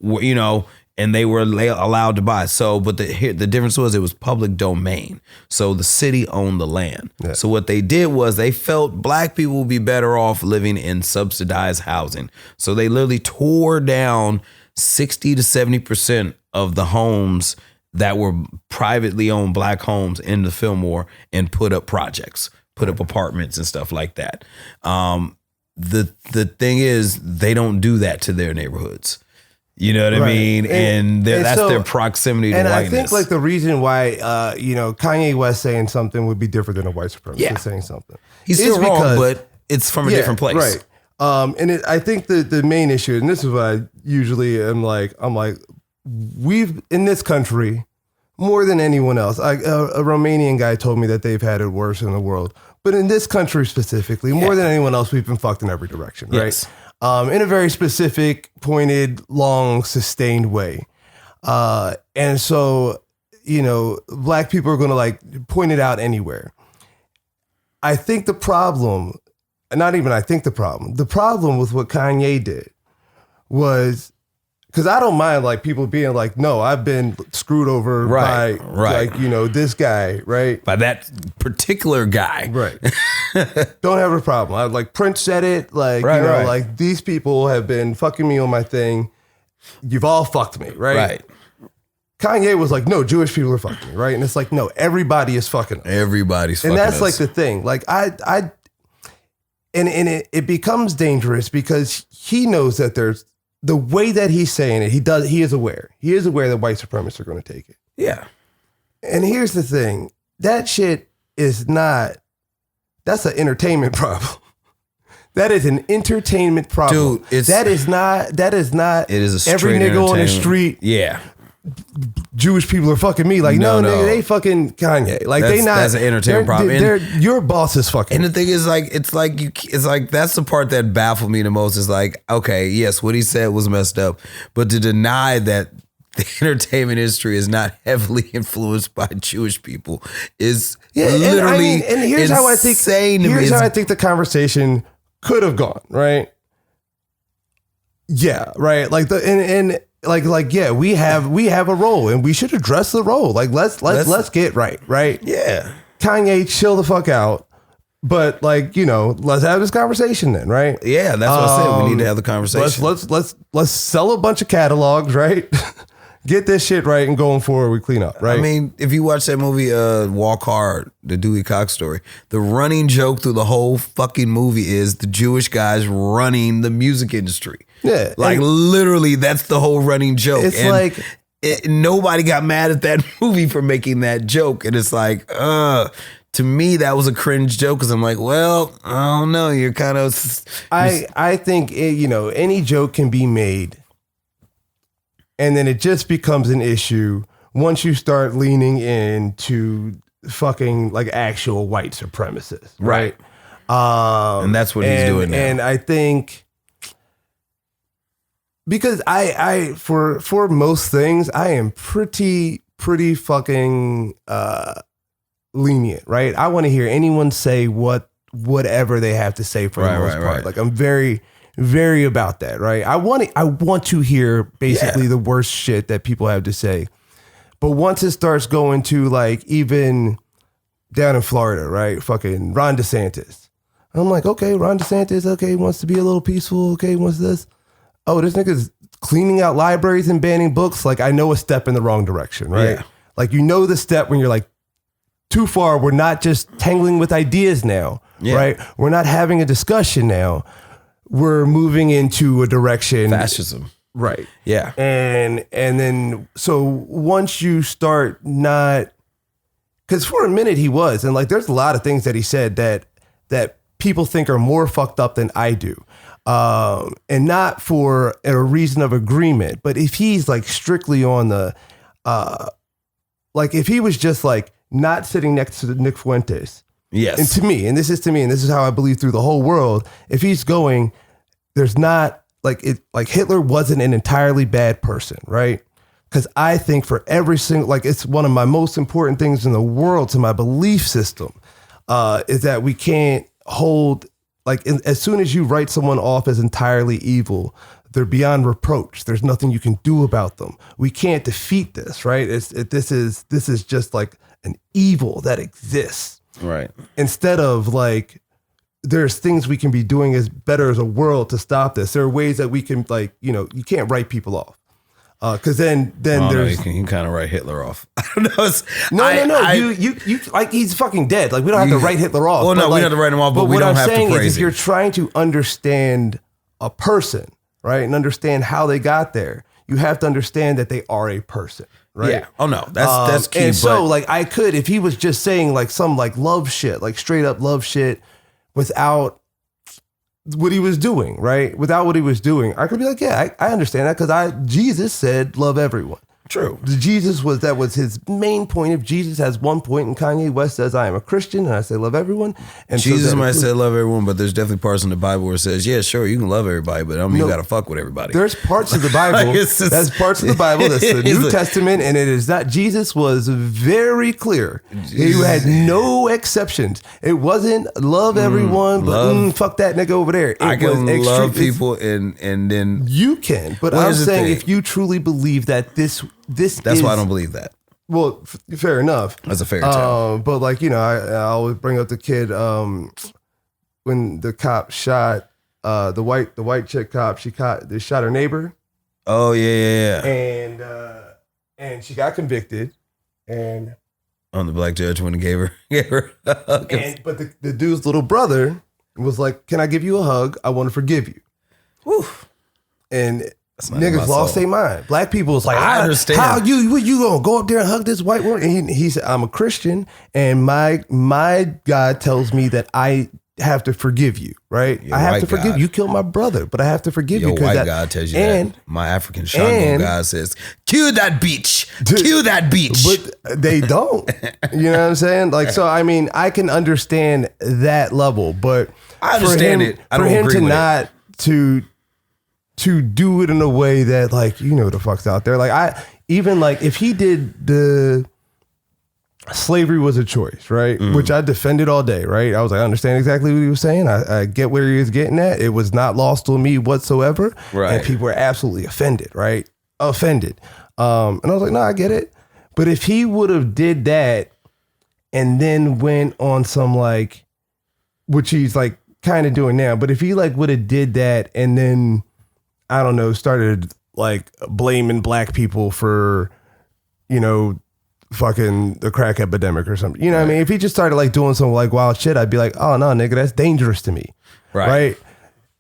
and they were allowed to buy. So, but the difference was it was public domain. So the city owned the land. Yeah. So what they did was they felt black people would be better off living in subsidized housing. So they literally tore down 60 to 70% of the homes that were privately owned black homes in the Fillmore and put up projects, put up apartments and stuff like that. The thing is, they don't do that to their neighborhoods. You know what I mean? And that's their proximity to whiteness. And I think like the reason why, Kanye West saying something would be different than a white supremacist saying something. He's still wrong, but it's from a different place. Right. I think the main issue, and this is what I usually am like, we've, in this country, more than anyone else, a Romanian guy told me that they've had it worse in the world. But in this country specifically, more than anyone else, we've been fucked in every direction, right? Yes. In a very specific, pointed, long, sustained way. And so, black people are going to like point it out anywhere. I think the problem with what Kanye did was, because I don't mind like people being like, no, I've been screwed over by like, this guy, right? By that particular guy. Right. Don't have a problem. Like Prince said it, like, like these people have been fucking me on my thing. You've all fucked me, right? Right. Kanye was like, no, Jewish people are fucking me, right? And it's like, no, everybody is fucking us. Everybody's fucking us. And that's like the thing. Like it becomes dangerous because he knows that there's, the way that he's saying it, he is aware. He is aware that white supremacists are going to take it. Yeah. And here's the thing. That shit is not, that's an entertainment problem. That is an entertainment problem. Dude, that is not, it is a every nigga on the street. Yeah. Jewish people are fucking me. Like, no, nigga, they fucking Kanye. Like, that's an entertainment problem. Your boss is fucking. And the thing is, like, it's like that's the part that baffled me the most. Is like, okay, yes, what he said was messed up, but to deny that the entertainment industry is not heavily influenced by Jewish people is literally and here's how I think. Here's how I think the conversation could have gone. Right. Yeah. Right. Like yeah, we have a role and we should address the role. Like let's get right. Yeah. Kanye, chill the fuck out. But like, let's have this conversation then, right? Yeah, that's what I said. We need to have the conversation. Let's sell a bunch of catalogs, right? Get this shit right, and going forward, we clean up, right? I mean, if you watch that movie, Walk Hard, the Dewey Cox story, the running joke through the whole fucking movie is the Jewish guys running the music industry. Yeah. Like literally, that's the whole running joke. It's and like nobody got mad at that movie for making that joke. And it's like, to me, that was a cringe joke because I'm like, well, I don't know. You're kind of. I think, any joke can be made. And then it just becomes an issue once you start leaning into fucking like actual white supremacists, right? And that's what he's doing now. And I think because I for most things, I am pretty fucking lenient, right? I want to hear anyone say whatever they have to say for the most part. Right. Like I'm very about that, right? I want to hear basically the worst shit that people have to say. But once it starts going to like even down in Florida, right? Fucking Ron DeSantis. I'm like, okay, Ron DeSantis, okay, wants to be a little peaceful, okay, wants this. Oh, this nigga's cleaning out libraries and banning books. Like I know a step in the wrong direction, right? Yeah. Like the step when you're like too far. We're not just tangling with ideas now, right? We're not having a discussion now. We're moving into a direction. Fascism. Right. Yeah. And then, so once you start not, because for a minute he was, and like there's a lot of things that he said that people think are more fucked up than I do. And not for a reason of agreement, but if he's like strictly on the, like if he was just like not sitting next to Nick Fuentes. Yes. And to me, and this is how I believe through the whole world, if he's going, there's not like Hitler wasn't an entirely bad person, right? Because I think for every single, like it's one of my most important things in the world to my belief system, is that we can't hold, like as soon as you write someone off as entirely evil, they're beyond reproach. There's nothing you can do about them. We can't defeat this, right? This is just like an evil that exists. Right. Instead of like, there's things we can be doing as better as a world to stop this. There are ways that we can like, you can't write people off. Cause then there's, you can kind of write Hitler off. I don't know. No. You like he's fucking dead. Like we don't have to write Hitler off. Well, no, we have to write him off, but we don't have to praise him. What I'm saying is if you're trying to understand a person, right, and understand how they got there, you have to understand that they are a person. Right. Yeah. Oh no, that's key. And so like I could, if he was just saying like some like love shit, like straight up love shit without what he was doing, right? Without what he was doing, I could be like, yeah, I understand that because Jesus said love everyone. True. That was his main point. If Jesus has one point and Kanye West says, I am a Christian and I say love everyone. And Jesus might say love everyone, but there's definitely parts in the Bible where it says, yeah, sure, you can love everybody, but I mean, you got to fuck with everybody. There's parts of the Bible. That's parts of the Bible. That's the New Testament. And it is not, Jesus was very clear. He had no exceptions. It wasn't love everyone, but fuck that nigga over there. I can love people and then. You can, but I'm saying if you truly believe that that's why I don't believe that. Well, fair enough. That's a fairy tale. But like, I always bring up the kid when the cop shot the white chick cop. They shot her neighbor. Oh yeah. And she got convicted. And on the black judge when he gave her. But the dude's little brother was like, "Can I give you a hug? I want to forgive you." Whew. And niggas lost their mind. Black people was like, I understand. How you gonna go up there and hug this white woman? And he said, I'm a Christian, and my God tells me that I have to forgive you, right? I have to forgive you. You killed my brother, but I have to forgive you. Your white God tells you that. My African Shango God says, kill that bitch. Kill that bitch. But they don't. You know what I'm saying? Like, so, I mean, I can understand that level, but I understand it. I don't for him agree to with not it. to do it in a way that like, the fuck's out there. Like if he did the slavery was a choice, right? Which I defended all day, right? I was like, I understand exactly what he was saying. I get where he was getting at. It was not lost on me whatsoever. Right. And people were absolutely offended, right? offended. And I was like, no, I get it. But if he would have did that and then went on some like, which he's like kind of doing now, but if he like would have did that and then, I don't know, started like blaming black people for, you know, fucking the crack epidemic or something. You know what I mean? If he just started like doing some like wild shit, I'd be like, oh no, nigga, that's dangerous to me. Right.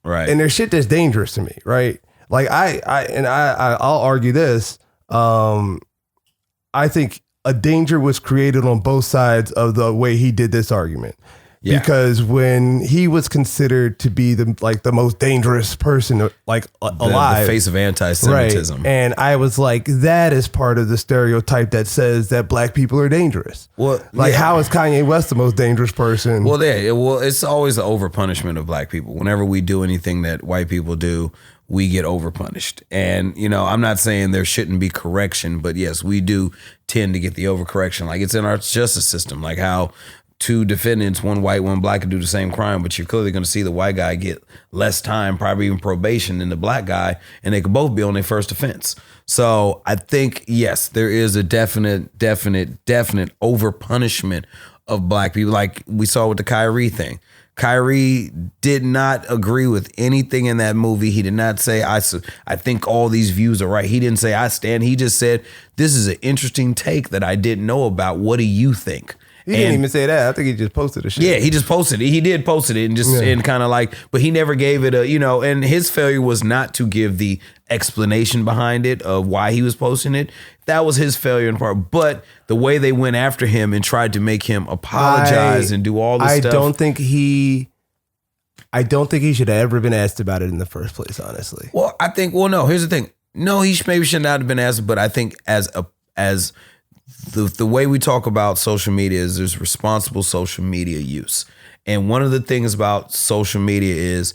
And there's shit that's dangerous to me. Right. Like I'll argue this. I think a danger was created on both sides of the way he did this argument. Yeah. Because when he was considered to be the most dangerous person like alive, the face of anti-Semitism, right? And I was like, that is part of the stereotype that says that black people are dangerous. Well, like how is Kanye West the most dangerous person? Well, it's always the overpunishment of black people. Whenever we do anything that white people do, we get overpunished. And, you know, I'm not saying there shouldn't be correction, but yes, we do tend to get the overcorrection. Like it's in our justice system, like how two defendants, one white, one black, can do the same crime, but you're clearly going to see the white guy get less time, probably even probation, than the black guy, and they could both be on their first offense. So I think, yes, there is a definite overpunishment of black people, like we saw with the Kyrie thing. Kyrie did not agree with anything in that movie. He did not say, I think all these views are right. He didn't say, I stand. He just said, this is an interesting take that I didn't know about. What do you think? He didn't even say that. I think he just posted the shit. Yeah, he just posted it. He did post it and just and kind of like, but he never gave it a, you know, and his failure was not to give the explanation behind it of why he was posting it. That was his failure in part. But the way they went after him and tried to make him apologize and do all this stuff. I don't think he should have ever been asked about it in the first place, honestly. Well, no, here's the thing. No, he maybe should not have been asked, but I think as the way we talk about social media is there's responsible social media use. And one of the things about social media is,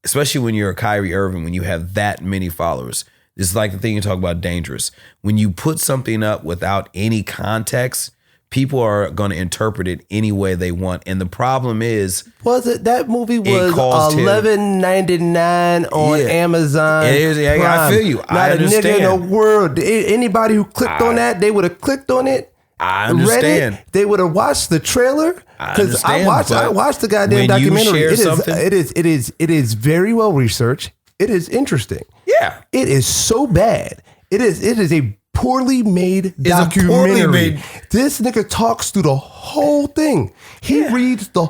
especially when you're a Kyrie Irving, when you have that many followers, it's like the thing you talk about, dangerous. When you put something up without any context, people are going to interpret it any way they want. And the problem is, that movie was $11.99 on Amazon. It is, I feel you. Not I understand. Nigga in the world. Anybody who clicked on that, they would have clicked on it. I understand. Read it, they would have watched the trailer. Because I watched the goddamn documentary. It is very well researched. It is interesting. Yeah. It is so bad. It is a poorly made documentary. This nigga talks through the whole thing. He reads the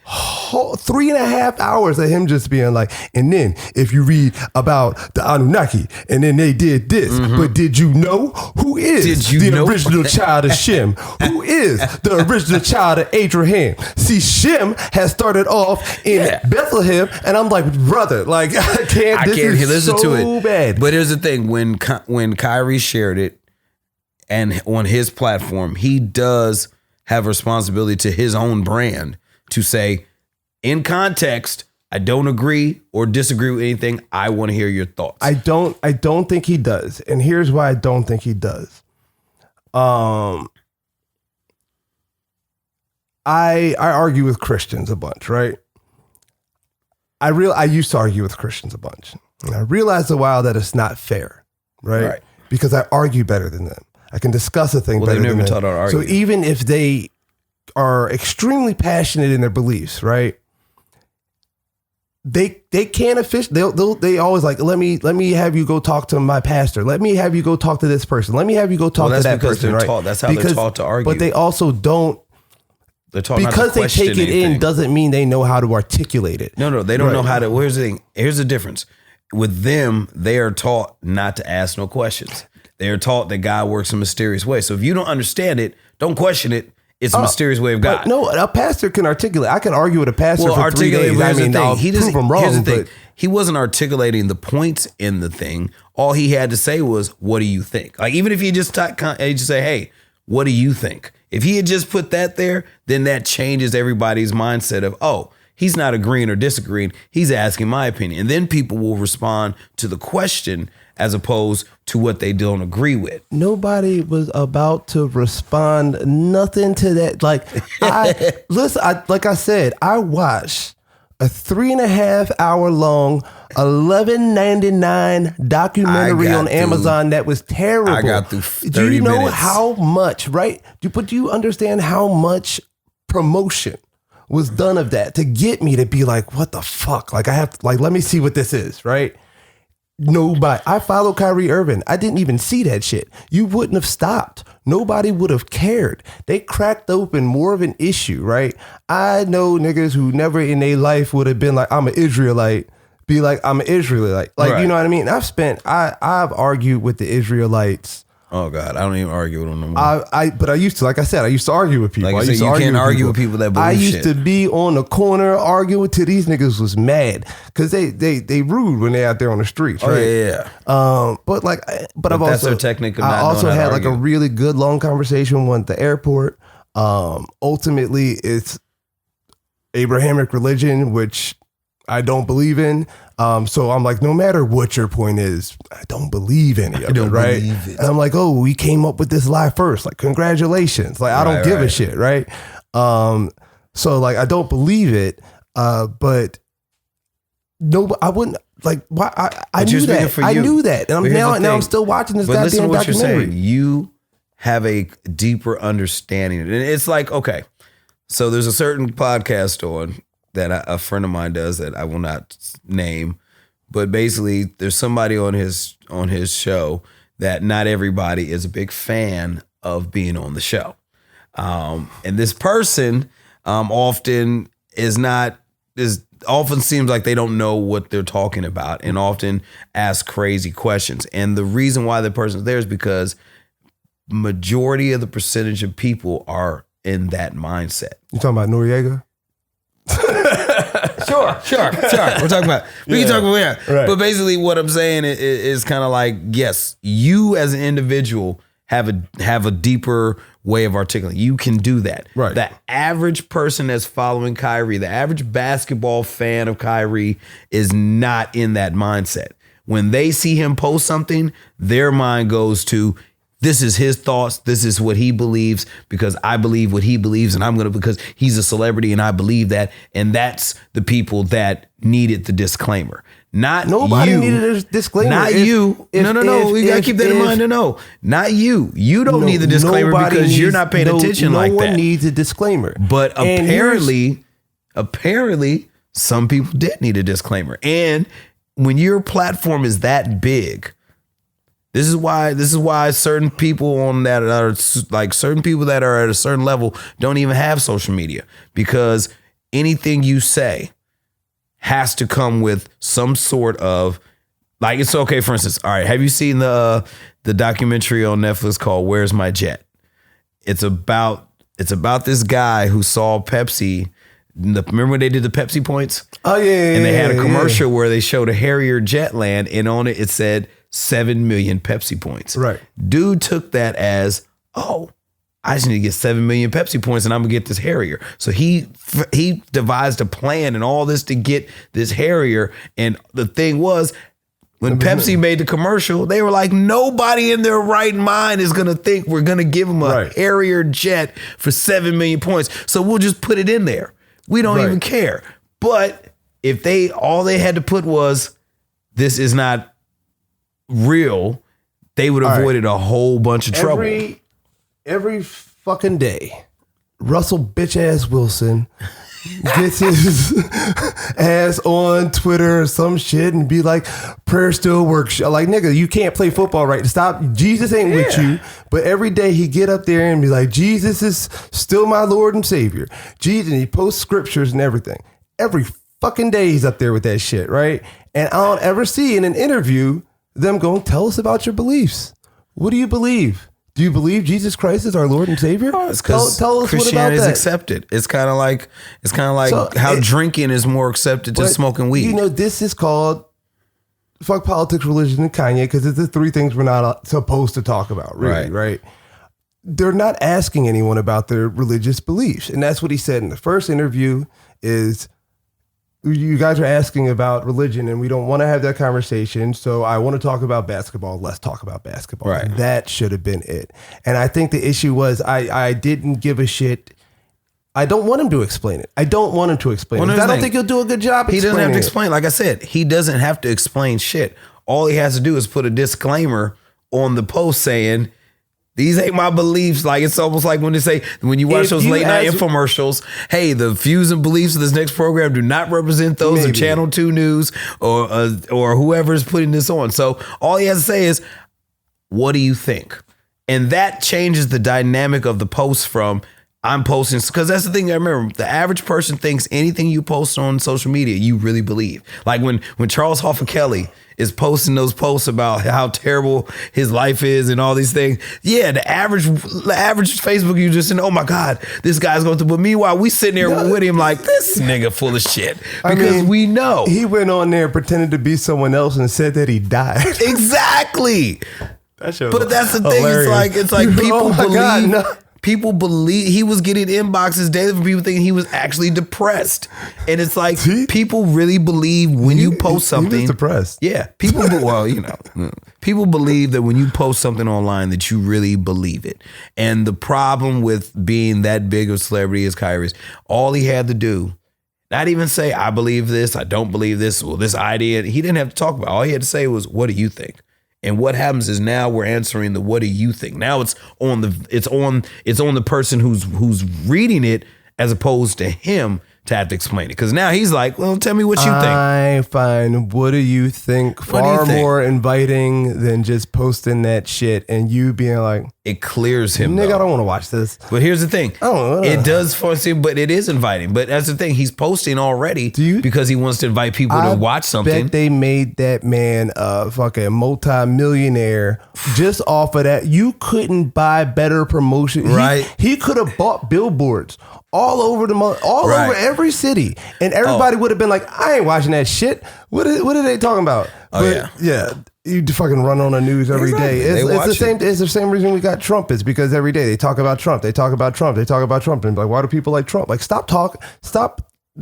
whole 3.5 hours of him just being like, and then if you read about the Anunnaki and then they did this, but did you know who is the original child of Shem? Who is the original child of Abraham? See, Shem has started off in Bethlehem, and I'm like, brother, like I can't listen to it. Bad. But here's the thing: when Kyrie shared it and on his platform, he does have responsibility to his own brand to say, in context, I don't agree or disagree with anything. I want to hear your thoughts. I don't think he does. And here's why I don't think he does. I argue with Christians a bunch, right? I used to argue with Christians a bunch. And I realized a while that it's not fair, right? Because I argue better than them. I can discuss a thing better than them. So even if they are extremely passionate in their beliefs, right? They can't they always like, let me have you go talk to my pastor. Let me have you go talk to this person. Let me have you go talk to that person. Right? That's how they're taught to argue. But they also don't. They're taught because not to they take it in doesn't mean they know how to articulate it. No, they don't know how to. Here's the thing. Here's the difference. With them, they are taught not to ask no questions. They are taught that God works in mysterious ways. So if you don't understand it, don't question it. It's a mysterious way of God. No, a pastor can articulate. I can argue with a pastor for 3 days. I mean, I'll prove him wrong. Here's the thing. He wasn't articulating the points in the thing. All he had to say was, what do you think? Like, even if he just say, hey, what do you think? If he had just put that there, then that changes everybody's mindset of, oh, he's not agreeing or disagreeing. He's asking my opinion. And then people will respond to the question as opposed to what they don't agree with. Nobody was about to respond nothing to that. Like, like I said, I watched a 3.5 hour long, $11.99 documentary on Amazon that was terrible. I got through 30 Do you know minutes. how much, right? But do you understand how much promotion was done of that to get me to be like, what the fuck? Like, I have to, like, let me see what this is, right? Nobody. I followed Kyrie Irving. I didn't even see that shit. You wouldn't have stopped. Nobody would have cared. They cracked open more of an issue, right? I know niggas who never in their life would have been like, I'm an Israelite. Be like, I'm an Israelite. Like, Right. you know what I mean? I've argued with the Israelites. Oh God, I don't even argue with them no more. But I used to, like I said, I used to argue with people. Like I I said, used to you can't argue with people that believe I used shit. to be on the corner arguing till these niggas was mad because they rude when they out there on the streets, Oh right? yeah. But I've that's also their technique of I not also knowing how had to like a argue. really good long conversation with one at the airport. Ultimately, it's Abrahamic religion, which I don't believe in. So I'm like, no matter what your point is, I don't believe any of it, right? And I'm like, oh, we came up with this lie first. Like, congratulations. Like, I don't give a shit, right? So like, I don't believe it. But no, I wouldn't like. Why? I But you're knew speaking that. for I you. knew that, and But here's the now I'm thing. still watching this But listen to goddamn what you're documentary. saying. You have a deeper understanding. And it's like, okay, so there's a certain podcast on that a friend of mine does that I will not name, but basically there's somebody on his show that not everybody is a big fan of being on the show. And this person often seems like they don't know what they're talking about and often ask crazy questions. And the reason why the person's there is because majority of the percentage of people are in that mindset. You talking about Noriega? Sure. We're talking about, we can talk about that. Right. But basically what I'm saying is kind of like, yes, you as an individual have a deeper way of articulating. You can do that. Right. The average person that's following Kyrie, the average basketball fan of Kyrie is not in that mindset. When they see him post something, their mind goes to, this is his thoughts. This is what he believes because I believe what he believes and I'm going to, because he's a celebrity and I believe that. And that's the people that needed the disclaimer. Not Nobody you. needed a disclaimer. Not you. No. We got to keep that in mind. No. Not you. You don't need the disclaimer because you're not paying attention like that. No one needs a disclaimer. But And apparently some people did need a disclaimer. And when your platform is that big, this is why certain people on that are like certain people that are at a certain level don't even have social media, because anything you say has to come with some sort of, like, it's okay. For instance, all right, have you seen the documentary on Netflix called "Where's My Jet"? It's about this guy who saw Pepsi. Remember when they did the Pepsi points? Oh yeah, and they had a commercial yeah. where they showed a Harrier jet land, and on it said 7 million Pepsi points. Right. Dude took that as, oh, I just need to get 7 million Pepsi points and I'm gonna get this Harrier. So he devised a plan and all this to get this Harrier. And the thing was, when Pepsi made the commercial, they were like, nobody in their right mind is gonna think we're gonna give them a Harrier jet for 7 million points. So we'll just put it in there. We don't even care. But if all they had to put was, this is not real, they would have avoided a whole bunch of trouble. Every fucking day, Russell bitch ass Wilson gets his ass on Twitter or some shit and be like, prayer still works. Like, nigga, you can't play football right. Stop. Jesus ain't with you. But every day he get up there and be like, Jesus is still my Lord and Savior. Jesus, and he posts scriptures and everything. Every fucking day he's up there with that shit, right? And I don't ever see in an interview them going, tell us about your beliefs. What do you believe? Do you believe Jesus Christ is our Lord and Savior? Oh, it's because tell us Christianity what about is that. accepted. It's kind of like So how drinking is more accepted to smoking weed. You know, this is called fuck politics, religion, and Kanye, because it's the three things we're not supposed to talk about, really, right? They're not asking anyone about their religious beliefs. And that's what he said in the first interview is, you guys are asking about religion and we don't want to have that conversation. So I want to talk about basketball. Let's talk about basketball. Right. That should have been it. And I think the issue was I didn't give a shit. I don't want him to explain it. I don't want him to explain it. I don't think he'll do a good job explaining it. He doesn't have to explain. Like I said, he doesn't have to explain shit. All he has to do is put a disclaimer on the post saying, these ain't my beliefs. Like, it's almost like when they say, when you watch those late night infomercials, hey, the views and beliefs of this next program do not represent those of Channel 2 News or whoever's putting this on. So all he has to say is, what do you think? And that changes the dynamic of the post from, I'm posting, because that's the thing I remember. The average person thinks anything you post on social media, you really believe. Like when Charles Hoffa Kelly is posting those posts about how terrible his life is and all these things. Yeah, the average Facebook user saying, oh my God, this guy's going through. But meanwhile, we sitting there with him like, this nigga full of shit. Because we know. He went on there pretending to be someone else and said that he died. Exactly. But that's the thing. Hilarious. It's like people believe. People believe he was getting inboxes daily from people thinking he was actually depressed. And it's like, people really believe when you post something. He was depressed. Yeah. People believe that when you post something online that you really believe it. And the problem with being that big of a celebrity as Kyrie is, all he had to do, not even say, I believe this, I don't believe this, well, this idea. He didn't have to talk about it. All he had to say was, what do you think? And what happens is now we're answering the what do you think? Now it's on the person who's reading it as opposed to him to have to explain it. Because now he's like, well, tell me what you think. I find what do you think far more inviting than just posting that shit and you being like, it clears him. Nigga, I don't want to watch this. But here's the thing. It does force him, but it is inviting. But that's the thing. He's posting already because he wants to invite people to watch something. I bet they made that man a fucking multi-millionaire just off of that. You couldn't buy better promotion. Right. He could have bought billboards all over over every city, and everybody would have been like, I ain't watching that shit. What are they talking about? Yeah, you fucking run on the news every day. It's the same reason we got Trump. It's because every day they talk about Trump. They talk about Trump. They talk about Trump. And like, why do people like Trump? Like, stop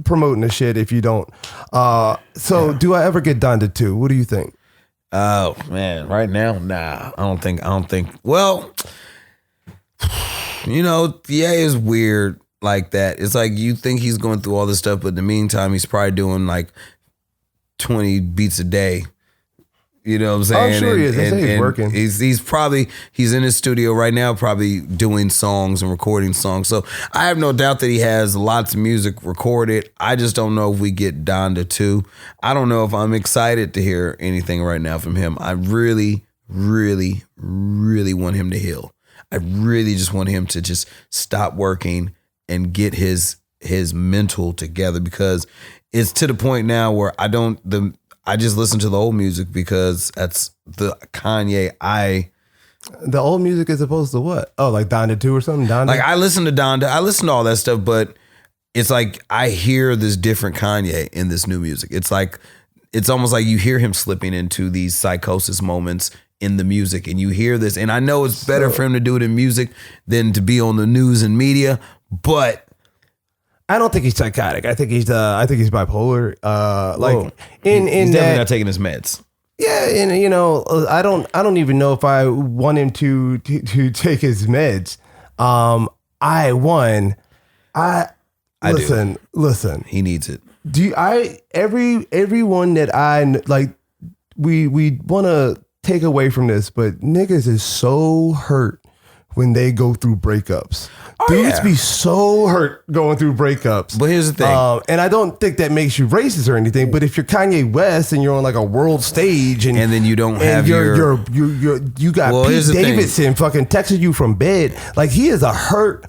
promoting the shit if you don't. Do I ever get down to 2? What do you think? Oh man, right now, nah. I don't think. Well, yeah, is weird. Like that. It's like you think he's going through all this stuff, but in the meantime, he's probably doing like 20 beats a day. You know what I'm saying? I'm sure he is. He's working. He's in his studio right now, probably doing songs and recording songs. So I have no doubt that he has lots of music recorded. I just don't know if we get down to 2. I don't know if I'm excited to hear anything right now from him. I really, really, really want him to heal. I really just want him to just stop working and get his mental together, because it's to the point now where I just listen to the old music because that's the Kanye The old music as opposed to what? Oh, like Donda 2 or something? Donda? Like I listen to Donda, I listen to all that stuff, but it's like I hear this different Kanye in this new music. It's like, it's almost like you hear him slipping into these psychosis moments in the music, and you hear this, and I know it's better for him to do it in music than to be on the news and media, but I don't think he's psychotic. I think he's bipolar. He's definitely not taking his meds. Yeah, and I don't even know if I want him to take his meds. Listen. He needs it. Everyone that I like, we want to take away from this, but niggas is so hurt when they go through breakups. Dudes be so hurt going through breakups. But here's the thing. And I don't think that makes you racist or anything, but if you're Kanye West and you're on like a world stage and then you don't have you got Pete Davidson fucking texting you from bed, like he is a hurt.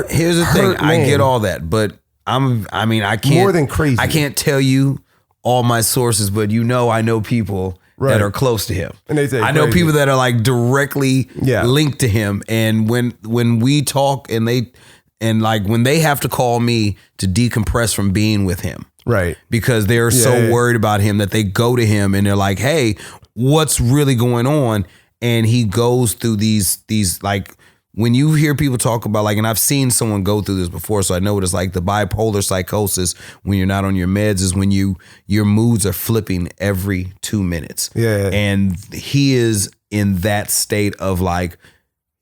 Here's the thing. Man. I get all that, but I can't more than crazy. I can't tell you all my sources, but I know people that are close to him. And they say I know people that are like directly linked to him. And when we talk and when they have to call me to decompress from being with him. Right. Because they're so worried about him that they go to him and they're like, hey, what's really going on? And he goes through these like, when you hear people talk about like, and I've seen someone go through this before, so I know what it's like. The bipolar psychosis when you're not on your meds is when your moods are flipping every 2 minutes. Yeah. And he is in that state of like,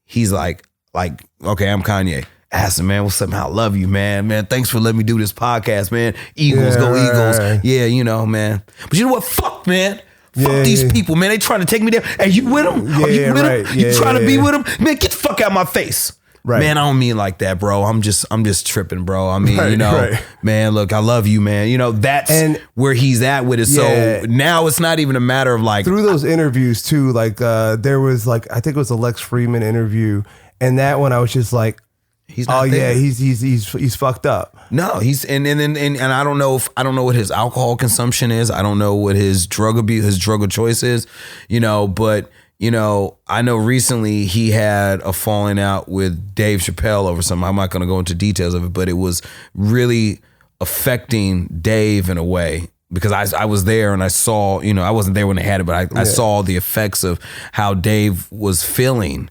he's like, okay, I'm Kanye. Aston, man, what's up, man? I love you, man. Man, thanks for letting me do this podcast, man. Eagles, go Eagles. Right. Yeah, you know, man. But you know what? Fuck, man. Fuck these people, man. They trying to take me there. Hey, you with them? Are you with them? You trying to be with them? Man, get the fuck out of my face. Right. Man, I don't mean like that, bro. I'm just tripping, bro. I mean, you know, man, look, I love you, man. You know, that's where he's at with it. So now it's not even a matter of like. Through those interviews too, like there was like, I think it was a Lex Friedman interview. And that one I was just like, he's not there. He's fucked up. No, he's and I don't know what his alcohol consumption is. I don't know what his drug abuse, his drug of choice is, you know, but you know, I know recently he had a falling out with Dave Chappelle over something. I'm not going to go into details of it, but it was really affecting Dave in a way because I was there and I saw, you know, I wasn't there when they had it, but I saw the effects of how Dave was feeling,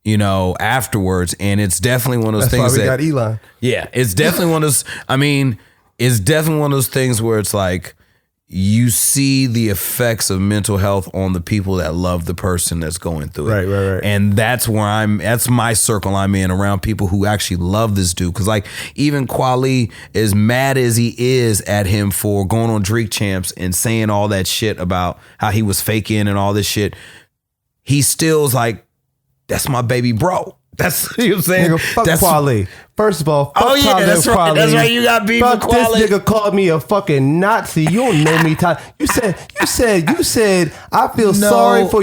you know, afterwards. And it's definitely one of those things why we got Elon. Yeah, it's definitely one of those, I mean, it's definitely one of those things where it's like, you see the effects of mental health on the people that love the person that's going through it. Right. And that's where that's my circle I'm in, around people who actually love this dude. Cause like even Kweli, as mad as he is at him for going on Drink Champs and saying all that shit about how he was faking and all this shit, he still's like, that's my baby bro. That's, you know what I'm saying? Nigga, fuck Kweli. First of all, fuck that's right. That's right. You got beef with Kweli. This nigga called me a fucking Nazi. You don't know me, Ty. You said, I feel sorry for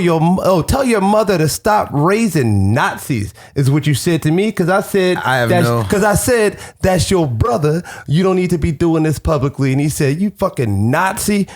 tell your mother to stop raising Nazis, is what you said to me. Cause I said, that's your brother. You don't need to be doing this publicly. And he said, you fucking Nazi.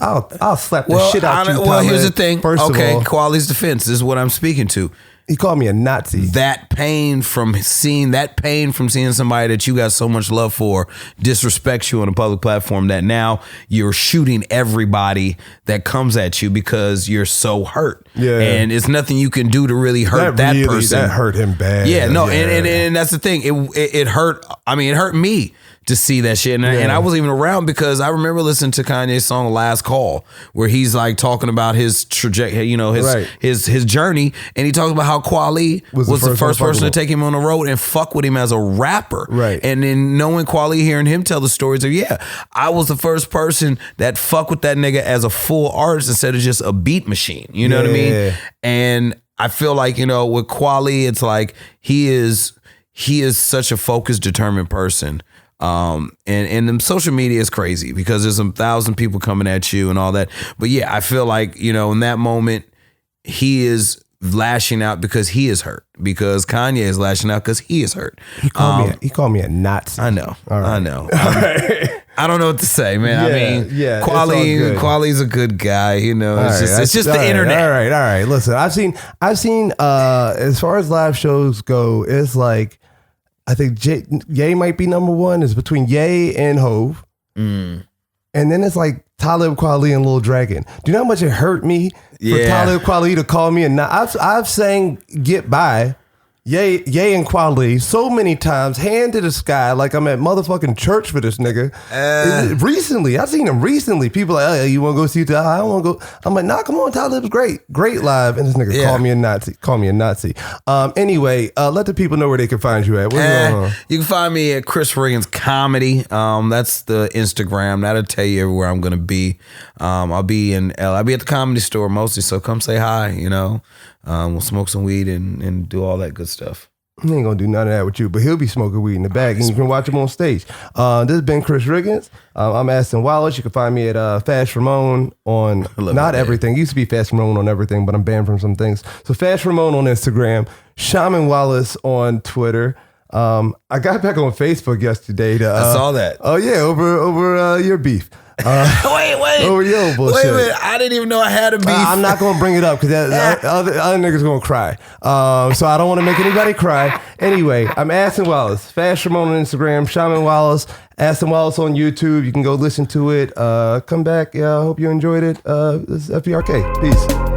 I'll slap the shit out you. Well, here's the thing. Kweli's defense. This is what I'm speaking to. He called me a Nazi. That pain from seeing somebody that you got so much love for disrespect you on a public platform, that now you're shooting everybody that comes at you because you're so hurt. Yeah. And it's nothing you can do to really hurt that person. That hurt him bad. Yeah, no, and that's the thing. It hurt. I mean, it hurt me to see that shit. And I wasn't even around because I remember listening to Kanye's song Last Call, where he's like talking about his trajectory, you know, his journey. And he talks about how Kweli was the first person to take him on the road and fuck with him as a rapper. Right. And then knowing Kweli, hearing him tell the stories of, I was the first person that fuck with that nigga as a full artist instead of just a beat machine. You know what I mean? And I feel like, you know, with Kweli, it's like he is such a focused, determined person. And the social media is crazy because there's 1,000 people coming at you and all that. But I feel like, you know, in that moment, he is lashing out because he is hurt, because Kanye is lashing out because he is hurt. He called me a Nazi. I know. Right. I know. I don't know what to say, man. Kweli's a good guy. You know, it's just the internet. All right. Listen, I've seen as far as live shows go, it's like, I think Ye might be number one. It's between Ye and Hove. And then it's like Talib Kweli and Lil Dragon. Do you know how much it hurt me for Talib Kweli to call me? And I've sang Get By, Ye and Kweli so many times, hand to the sky, like I'm at motherfucking church for this nigga. Recently, I've seen him recently. People like, you want to go see Talib? I don't want to go. I'm like, nah, come on, Talib's great live. And this nigga called me a Nazi. Anyway, let the people know where they can find you at. What's going on? You can find me at Chris Riggins Comedy. That's the Instagram. That'll tell you everywhere I'm gonna be. I'll be in I'll be at the Comedy Store mostly, so come say hi. You know. We'll smoke some weed and do all that good stuff. He ain't gonna do none of that with you, but he'll be smoking weed in the bag, and you can watch him on stage. This has been Chris Riggins. I'm Aston Wallace. You can find me at Fast Ramon on not everything. It used to be Fast Ramon on everything, but I'm banned from some things. So Fast Ramon on Instagram, Shaman Wallace on Twitter. I got back on Facebook yesterday. I saw that. Oh yeah, over your beef. Wait. Over your bullshit. Wait a minute. I didn't even know I had a beef. I'm not going to bring it up because other niggas going to cry. So I don't want to make anybody cry. Anyway, I'm Aston Wallace. Fast Ramon on Instagram. Shaman Wallace. Aston Wallace on YouTube. You can go listen to it. Come back. I hope you enjoyed it. This is FPRK. Peace.